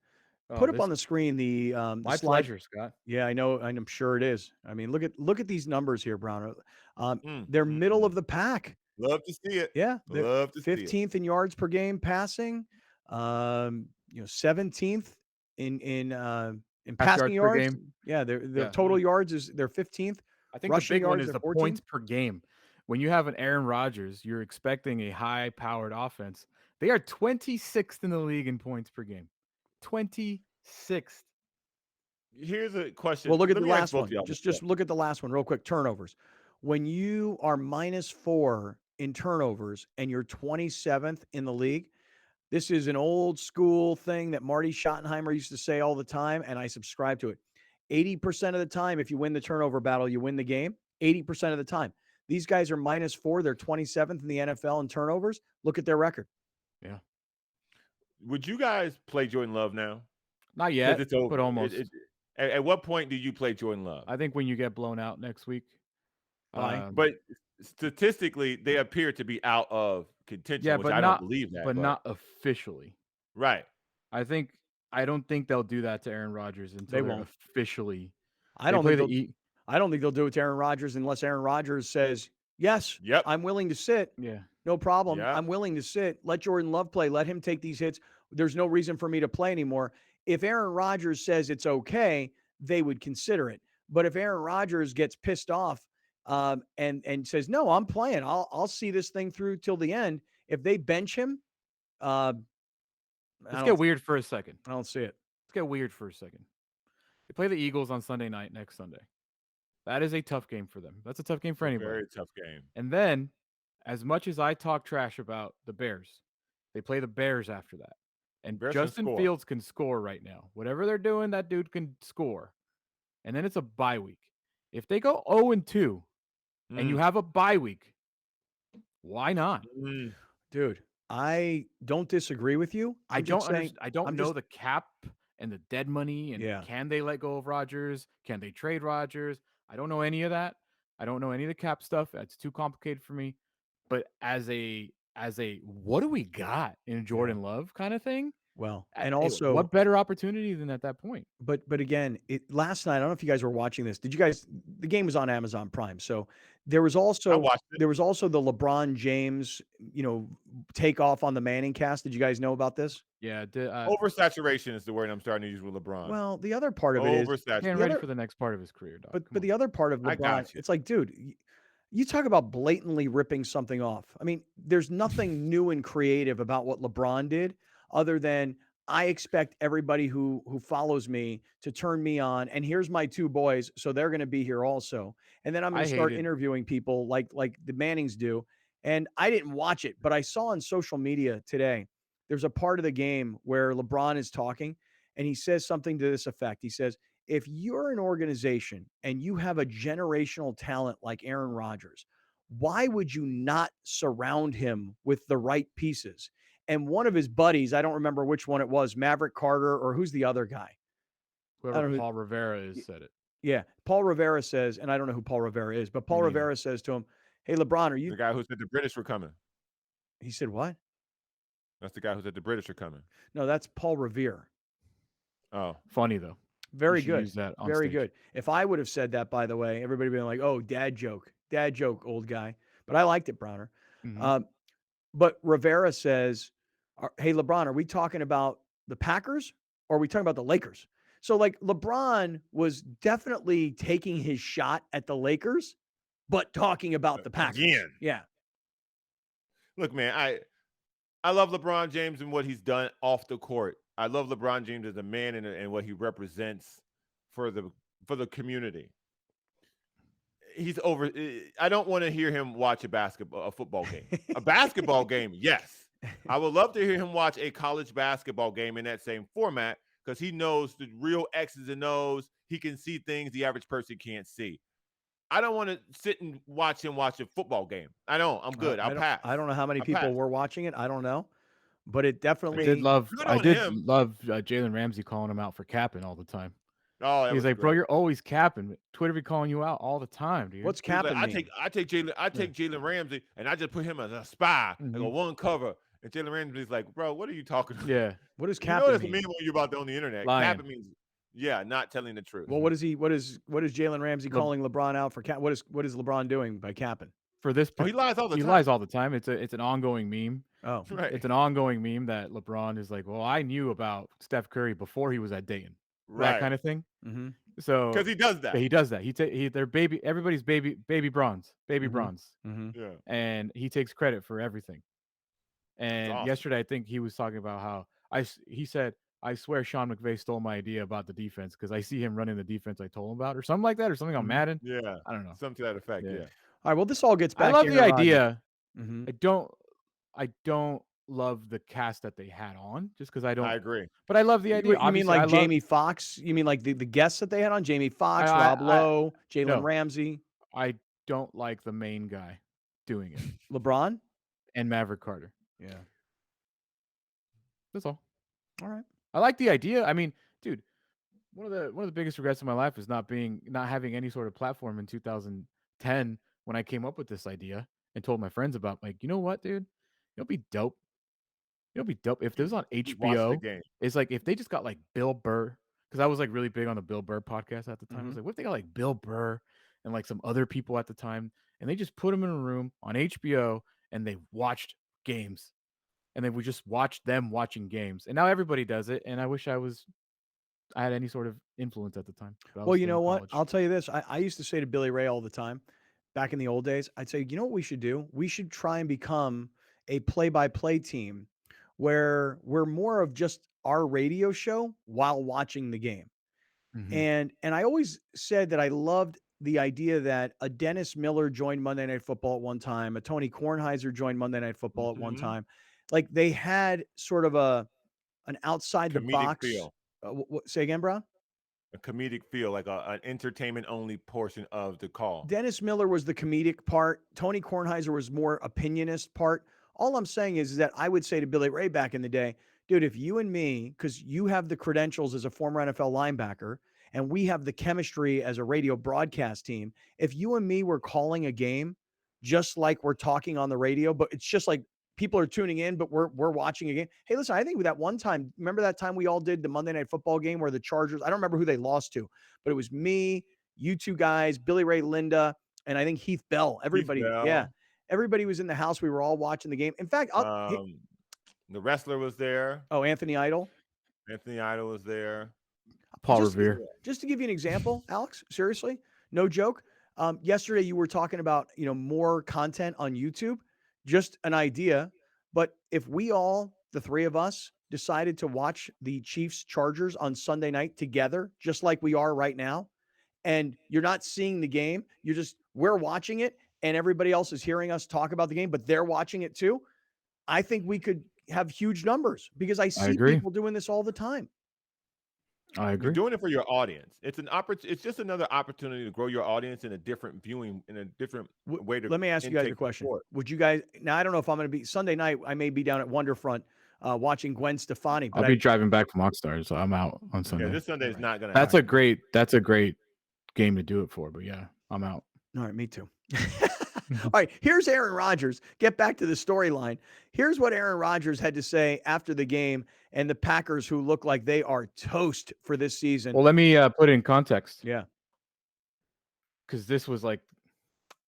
put up on the screen the My slide. pleasure, Scott. Yeah, I know, and I'm sure it is. I mean, look at these numbers here, Brown. Mm, They're middle of the pack. Love to see it. Yeah, they're Love to see it. 15th in yards per game passing. 17th in Pass passing yards per yards. game. Yeah, their Yeah. total yards is they're 15th. I think Rushing the big one yards, is they're the 14th. points per game. When you have an Aaron Rodgers, you're expecting a high-powered offense. They are 26th in the league in points per game. 26th. Here's a question. Well, look at Let the me ask last both one. of y'all Just this look at the last one real quick. Turnovers. When you are -4 in turnovers and you're 27th in the league, this is an old school thing that Marty Schottenheimer used to say all the time, and I subscribe to it. 80% of the time, if you win the turnover battle, you win the game. 80% of the time. These guys are -4. They're 27th in the NFL in turnovers. Look at their record. Yeah. Would you guys play Jordan Love now? Not yet, It's over. but almost. At what point do you play Jordan Love? I think when you get blown out next week. But statistically, they appear to be out of contention, yeah, which but I not, don't believe that. but not officially. Right. I don't think they'll do that to Aaron Rodgers until They they're won't. officially. I don't think they'll do it to Aaron Rodgers unless Aaron Rodgers says, yes, Yep. I'm willing to sit. Yeah. No problem. Yep. I'm willing to sit. Let Jordan Love play. Let him take these hits. There's no reason for me to play anymore. If Aaron Rodgers says it's okay, they would consider it. But if Aaron Rodgers gets pissed off and says, no, I'm playing. I'll see this thing through till the end. If they bench him, let's get weird for a second. I don't see it. Let's get weird for a second. They play the Eagles on Sunday night next Sunday. That is a tough game for them. That's a tough game for anybody. Very tough game. And then, as much as I talk trash about the Bears, they play the Bears after that. And Bears Justin Fields can score right now. Whatever they're doing, that dude can score. And then it's a bye week. If they go 0-2 and you have a bye week, why not? Dude, I don't disagree with you. I don't know the cap and the dead money and can they let go of Rodgers? Can they trade Rodgers? I don't know any of that. I don't know any of the cap stuff. That's too complicated for me. But as a what do we got in Jordan Love kind of thing? Well, and also what better opportunity than at that point? But again, last night, I don't know if you guys were watching this. Did you guys? The game was on Amazon Prime, so there was also the LeBron James, take off on the Manning cast. Did you guys know about this? Yeah, oversaturation is the word I'm starting to use with LeBron. Well, the other part of it is getting ready for the next part of his career, dog. But the other part of LeBron, it's like, dude, you talk about blatantly ripping something off. I mean, there's nothing new and creative about what LeBron did, other than I expect everybody who follows me to turn me on. And here's my 2 boys, so they're going to be here also. And then I'm going to start interviewing people like the Mannings do. And I didn't watch it, but I saw on social media today, there's a part of the game where LeBron is talking and he says something to this effect. He says, if you're an organization and you have a generational talent like Aaron Rodgers, why would you not surround him with the right pieces? And one of his buddies, I don't remember which one it was, Maverick Carter, or who's the other guy? Whoever Paul Rivera is said it. Yeah. Paul Rivera says, and I don't know who Paul Rivera is, but Paul Rivera says to him, hey, LeBron, are you the guy who said the British were coming? He said what? That's the guy who said the British are coming. No, that's Paul Revere. Oh. Funny, though. Very should good. use that on Very stage. good. If I would have said that, by the way, everybody would be like, "Oh, dad joke, old guy." But I liked it, Browner. Mhm. But Rivera says, "Hey, LeBron, are we talking about the Packers or are we talking about the Lakers?" So, like, LeBron was definitely taking his shot at the Lakers, but talking about the Packers. Again. Yeah. Look, man, I love LeBron James and what he's done off the court. I love LeBron James as a man and what he represents for the community. He's over. I don't want to hear him watch a football game. A basketball game, yes. I would love to hear him watch a college basketball game in that same format because he knows the real X's and O's. He can see things the average person can't see. I don't want to sit and watch him watch a football game. I don't. I'm good. I'll pass. I don't know how many I'll people pass. were watching it. I don't know. But it definitely. I did love Good on him. Jalen Ramsey calling him out for capping all the time. Oh, that He's was like, bro, great. you're always capping. Twitter be calling you out all the time, dude. What's He's like, capping I mean? take Jalen Ramsey and I just put him as a spy, like a one cover. And Jalen Ramsey's like, bro, what are you talking about? Yeah. What does You know capping what it mean? means when you're about to on the internet. Lying. Capping means, yeah, not telling the truth. Well, what is Jalen Ramsey calling LeBron out for cap? What is LeBron doing by capping? For this, he lies all the time. He lies all the time. It's an ongoing meme. Oh, right. It's an ongoing meme that LeBron is like, well, I knew about Steph Curry before he was at Dayton, Right. that kind of thing. Mm-hmm. So Because he does that. Yeah, he does that. They're everybody's baby bronze, bronze. Mm-hmm. Yeah. And he takes credit for everything. And awesome. yesterday, I think he was talking about how he said, I swear Sean McVay stole my idea about the defense because I see him running the defense I told him about, or something like that, or something on Madden. Yeah. I don't know. Something to that effect. Yeah. All right. Well, this all gets back. I love to the Aaron Rodgers. idea. Mhm. I don't love the cast that they had on, just because I don't. I agree. But I love the idea. You mean like Obviously, I love- Jamie Foxx? You mean like the guests that they had on? Jamie Foxx, I- Rob Lowe, Jalen no. Ramsey, I don't like the main guy doing it, LeBron, and Maverick Carter. Yeah. That's all. All right. I like the idea. I mean, dude, one of the biggest regrets of my life is not having any sort of platform in 2010 when I came up with this idea and told my friends about, like, you know what, dude, it'll be dope. It'll be dope if this was on watch the HBO. game. It's like if they just got like Bill Burr, because I was like really big on the Bill Burr podcast at the time. I was like, what if they got like Bill Burr and like some other people at the time, and they just put them in a room on HBO and they watched games, and then we just watched them watching games, and now everybody does it. And I wish I had any sort of influence at the time. but I Well, was you still know in what? college. I'll tell you this. I used to say to Billy Ray all the time back in the old days, I'd say, you know what we should do? We should try and become a play-by-play team where we're more of just our radio show while watching the game. Mhm. And I always said that I loved the idea that a Dennis Miller joined Monday Night Football at one time, a Tony Kornheiser joined Monday Night Football at one time. Like they had sort of an outside the Comedic box. feel. Say again, bro? A comedic feel, like an entertainment only portion of the call. Dennis Miller was the comedic part. Tony Kornheiser was more opinionist part. All I'm saying is that I would say to Billy Ray back in the day, dude, if you and me, because you have the credentials as a former NFL linebacker, and we have the chemistry as a radio broadcast team, if you and me were calling a game just like we're talking on the radio, but it's just like people are tuning in, but we're watching a game. Hey, listen, I think that one time, remember that time we all did the Monday Night Football game where the Chargers, I don't remember who they lost to, but it was me, you two guys, Billy Ray, Linda, and I think Heath Bell. Everybody, Bell. yeah. Everybody was in the house. We were all watching the game. In fact, the wrestler was there. Anthony Idol. Anthony Idol was there. Paul Revere. Just to give you an example, Alex, seriously, no joke. Yesterday you were talking about, more content on YouTube, just an idea. But if we all, the three of us, decided to watch the Chiefs Chargers on Sunday night together, just like we are right now, and you're not seeing the game, we're watching it and everybody else is hearing us talk about the game, but they're watching it too. I think we could have huge numbers because I see people doing this all the time. I agree. You're doing it for your audience. It's it's just another opportunity to grow your audience in a different viewing, in a different way to. Let me ask you guys a question. Would you guys, now I don't know if I'm going to be Sunday night, I may be down at Wonderfront watching Gwen Stefani. But I'll be driving back from Oxnard, so I'm out on Sunday. Yeah, this Sunday is not going to That's happen. a great game to do it for, but yeah, I'm out. All right, me too. All right, here's Aaron Rodgers. Get back to the storyline. Here's what Aaron Rodgers had to say after the game, and the Packers, who look like they are toast for this season. Well, let me put it in context. Yeah. Because this was like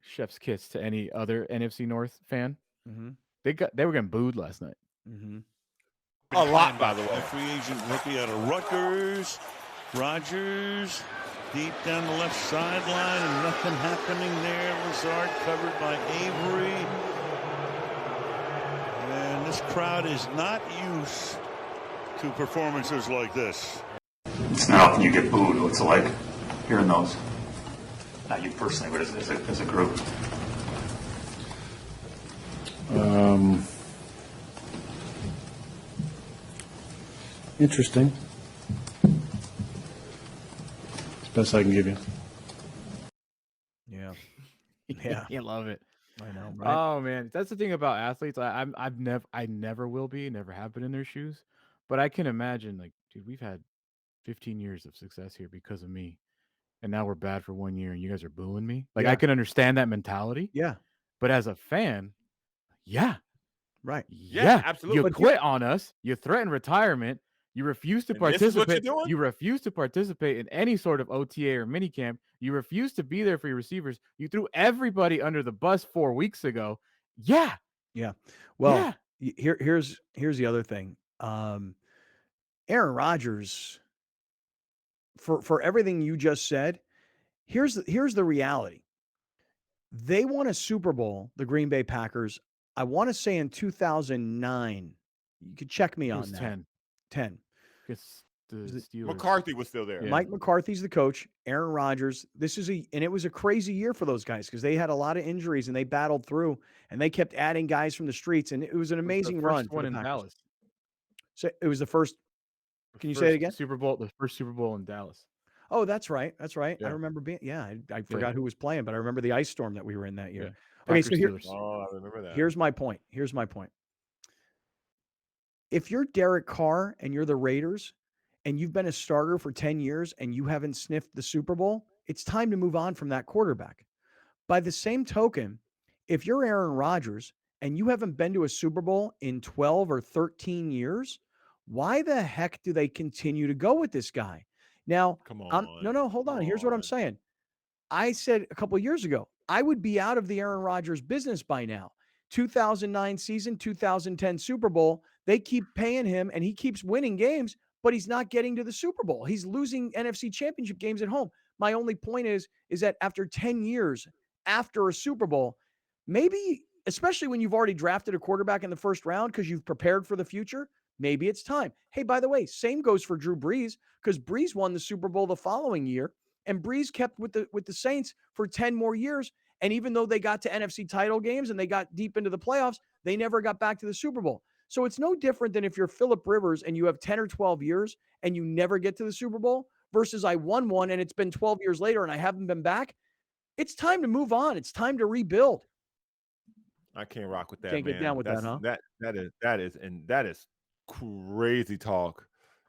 chef's kiss to any other NFC North fan. Mm-hmm. They were getting booed last night. Mm-hmm. A lot, by the way. Free agent rookie out of Rutgers. Rodgers deep down the left sideline, and nothing happening there. Lazard covered by Avery. And this crowd is not used to performances like this. It's not often you get booed. What's it like hearing those? Not you personally, but as a group. Interesting. It's the best I can give you. Yeah. Yeah. You love it. I know, right? Oh man, that's the thing about athletes. I never will be, never have been in their shoes. But I can imagine, like, dude, we've had 15 years of success here because of me, and now we're bad for 1 year, and you guys are booing me. Like, Yeah. I can understand that mentality. Yeah. But as a fan, yeah, Right. yeah, absolutely. You quit on us. You threaten retirement. You refuse to And this is what you're participate. doing? You refuse to participate in any sort of OTA or minicamp. You refuse to be there for your receivers. You threw everybody under the bus 4 weeks ago. Yeah. Yeah. Well, Yeah. here's the other thing. Aaron Rodgers, for everything you just said, here's the reality. They won a Super Bowl, the Green Bay Packers, I want to say in 2009. You could check me It on was that. 10. 10. Against the Is it- Steelers. McCarthy was still there. Yeah. Mike McCarthy's the coach, Aaron Rodgers. And it was a crazy year for those guys because they had a lot of injuries and they battled through and they kept adding guys from the streets, and it was an It was the amazing first run for one the in Packers. Dallas. So it was the first. Can you say it First again? Super Bowl, the first Super Bowl in Dallas. Oh, that's right. That's right. I Yeah. remember being. Yeah, I forgot who was playing, but I remember the ice storm that we were in that year. Yeah. Okay, so Packers, here, Steelers. Oh, I remember that. here's my point. Here's my point. If you're Derek Carr and you're the Raiders and you've been a starter for 10 years and you haven't sniffed the Super Bowl, it's time to move on from that quarterback. By the same token, if you're Aaron Rodgers and you haven't been to a Super Bowl in 12 or 13 years, why the heck do they continue to go with this guy? Now, Come on. no, hold on. Here's what I'm saying. I said a couple of years ago, I would be out of the Aaron Rodgers business by now. 2009 season, 2010 Super Bowl, they keep paying him and he keeps winning games, but he's not getting to the Super Bowl. He's losing NFC Championship games at home. My only point is that after 10 years after a Super Bowl, maybe, especially when you've already drafted a quarterback in the first round because you've prepared for the future, maybe it's time. Hey, by the way, same goes for Drew Brees because Brees won the Super Bowl the following year, and Brees kept with the Saints for 10 more years. And even though they got to NFC title games and they got deep into the playoffs, they never got back to the Super Bowl. So it's no different than if you're Phillip Rivers and you have 10 or 12 years and you never get to the Super Bowl versus I won one and it's been 12 years later and I haven't been back. It's time to move on. It's time to rebuild. I can't rock with that. Can't get man. down with that, huh? That is crazy talk.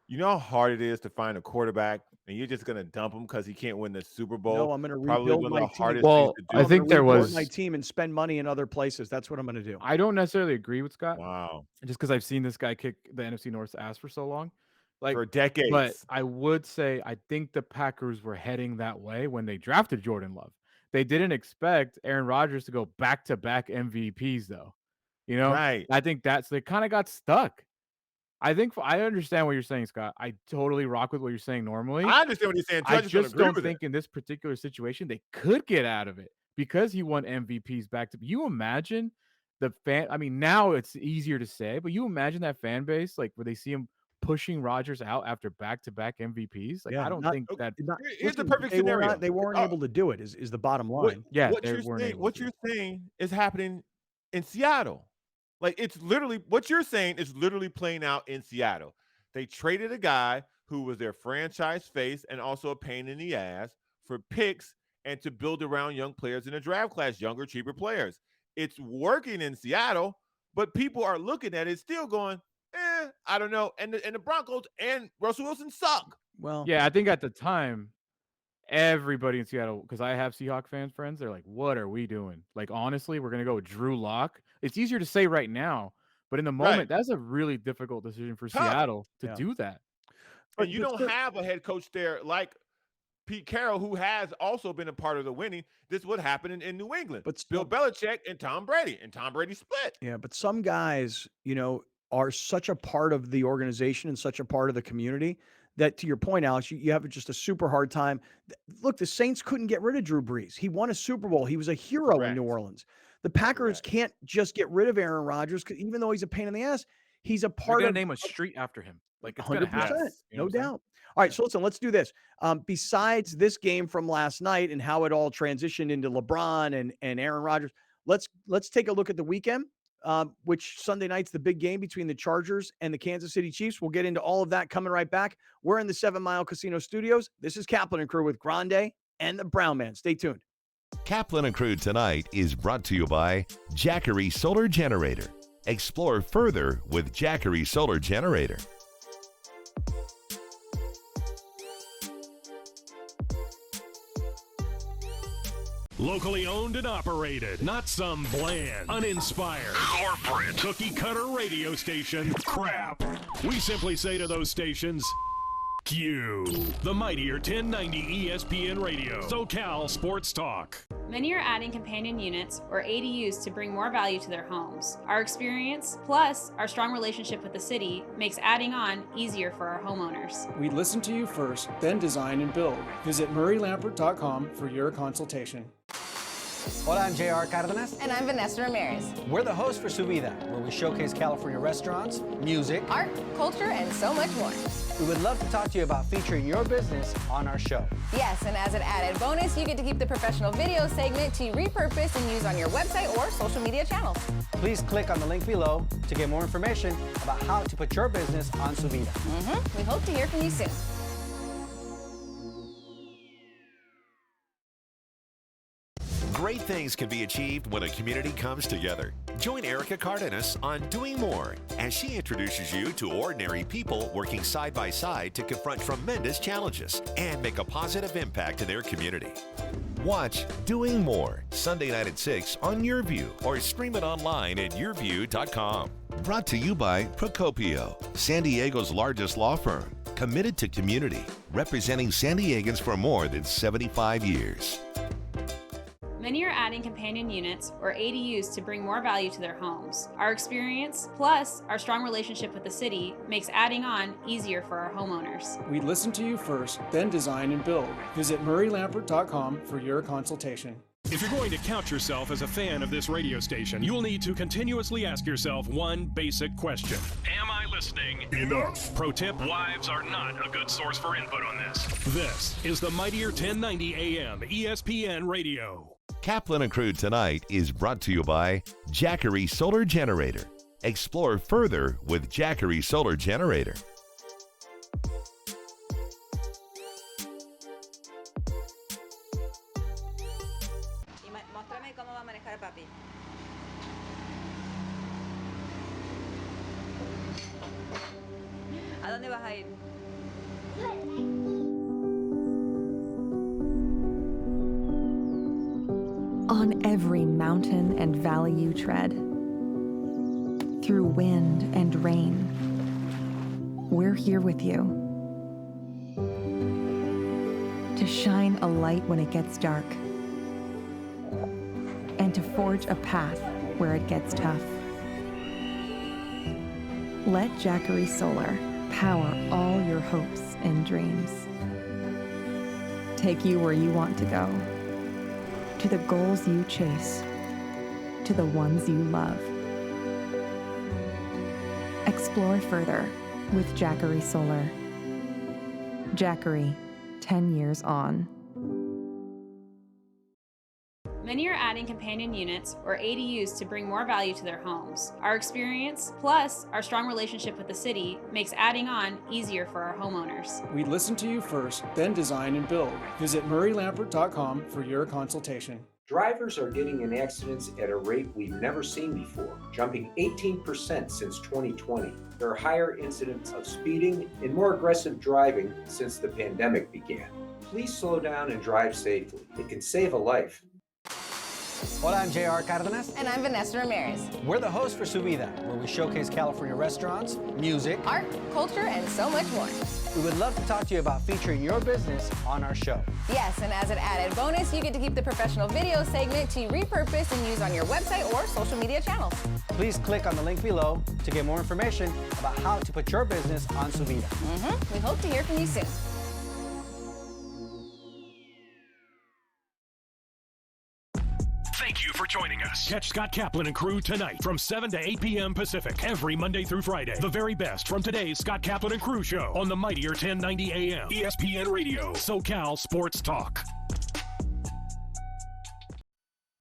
You know how hard it is to find a quarterback, and you're just gonna dump him because he can't win the Super Bowl. No, I'm going to Probably rebuild one my of the hardest team. things to do. I think there was my team and spend money in other places. That's what I'm going to do. I don't necessarily agree with Scott. Wow. Just because I've seen this guy kick the NFC North's ass for so long. Like For decades. But I would say I think the Packers were heading that way when they drafted Jordan Love. They didn't expect Aaron Rodgers to go back-to-back MVPs, though. You know? Right. I think they kind of got stuck. I understand what you're saying, Scott. I totally rock with what you're saying normally. I understand what you're saying, too. I I just don't just agree don't with think in this particular situation they could get out of it because he won MVPs back to. You imagine the fan. I mean, now it's easier to say, but you imagine that fan base, like where they see him pushing Rodgers out after back-to-back MVPs. Like, Yeah, I don't think that. Here's the Listen, perfect scenario. They weren't able to do it. Is the bottom line? Yeah, what they you're weren't saying, able what to. you're saying is happening in Seattle. Like, it's literally what you're saying is literally playing out in Seattle. They traded a guy who was their franchise face and also a pain in the ass for picks and to build around young players in the draft class, younger, cheaper players. It's working in Seattle, but people are looking at it still going, I don't know. And the Broncos and Russell Wilson suck. Well, Yeah, I think at the time, everybody in Seattle, because I have Seahawk friends, they're like, what are we doing? Like, honestly, we're going to go with Drew Lock. It's easier to say right now, but in the moment, that's a really difficult decision for Tough. Seattle to do that. And you don't have a head coach there like Pete Carroll, who has also been a part of the winning. This is what happened in New England. But Bill Belichick and Tom Brady split. Yeah, but some guys, are such a part of the organization and such a part of the community that, to your point, Alex, you have just a super hard time. Look, the Saints couldn't get rid of Drew Brees. He won a Super Bowl. He was a hero in New Orleans. The Packers can't just get rid of Aaron Rodgers, even though he's a pain in the ass. He's a part They're of. gonna name a street after him. Like, it's 100%, gonna happen. no doubt. All right, so listen, let's do this. Besides this game from last night and how it all transitioned into LeBron and Aaron Rodgers, let's take a look at the weekend, which Sunday night's the big game between the Chargers and the Kansas City Chiefs. We'll get into all of that coming right back. We're in the 7 Mile Casino Studios. This is Kaplan and Crew with Grande and the Brown Man. Stay tuned. Kaplan and Crew tonight is brought to you by Jackery Solar Generator. Explore further with Jackery Solar Generator. Locally owned and operated, not some bland, uninspired, corporate, cookie-cutter radio station crap. We simply say to those stations, Q. The mightier 1090 ESPN Radio, SoCal Sports Talk. Many are adding companion units or ADUs to bring more value to their homes. Our experience, plus our strong relationship with the city, makes adding on easier for our homeowners. We listen to you first, then design and build. Visit murraylampert.com for your consultation. Hola, I'm JR Cardenas. And I'm Vanessa Ramirez. We're the hosts for Su Vida, where we showcase California restaurants, music, art, culture, and so much more. We would love to talk to you about featuring your business on our show. Yes, and as an added bonus, you get to keep the professional video segment to repurpose and use on your website or social media channels. Please click on the link below to get more information about how to put your business on Su Vida. We hope to hear from you soon. Great things can be achieved when a community comes together. Join Erica Cardenas on Doing More as she introduces you to ordinary people working side by side to confront tremendous challenges and make a positive impact in their community. Watch Doing More Sunday night at 6 on YourView or stream it online at yourview.com. Brought to you by Procopio, San Diego's largest law firm, committed to community, representing San Diegans for more than 75 years. Many are adding companion units or ADUs to bring more value to their homes. Our experience, plus our strong relationship with the city, makes adding on easier for our homeowners. We listen to you first, then design and build. Visit murraylampert.com for your consultation. If you're going to count yourself as a fan of this radio station, you'll need to continuously ask yourself one basic question. Am I listening enough? Pro tip, wives are not a good source for input on this. This is the mightier 1090 AM ESPN Radio. Kaplan and Crew tonight is brought to you by Jackery Solar Generator. Explore further with Jackery Solar Generator. Muéstrame cómo va a manejar papi. ¿A dónde vas a ir? On every mountain and valley you tread, through wind and rain, we're here with you. To shine a light when it gets dark, and to forge a path where it gets tough. Let Jackery Solar power all your hopes and dreams. Take you where you want to go. To the goals you chase, to the ones you love. Explore further with Jackery Solar. Jackery, 10 years on. Many are adding companion units or ADUs to bring more value to their homes. Our experience, plus our strong relationship with the city, makes adding on easier for our homeowners. We listen to you first, then design and build. Visit murraylampert.com for your consultation. Drivers are getting in accidents at a rate we've never seen before, jumping 18% since 2020. There are higher incidents of speeding and more aggressive driving since the pandemic began. please slow down and drive safely. It can save a life. Hola, I'm JR Cardenas. And I'm Vanessa Ramirez. We're the hosts for Su Vida, where we showcase California restaurants, music, art, culture, and so much more. We would love to talk to you about featuring your business on our show. Yes, and as an added bonus, you get to keep the professional video segment to repurpose and use on your website or social media channels. Please click on the link below to get more information about how to put your business on Su Vida. We hope to hear from you soon. Thank you for joining us. Catch Scott Kaplan and crew tonight from 7 to 8 p.m. Pacific every Monday through Friday. The very best from today's Scott Kaplan and crew show on the mightier 1090 AM ESPN Radio, SoCal Sports Talk.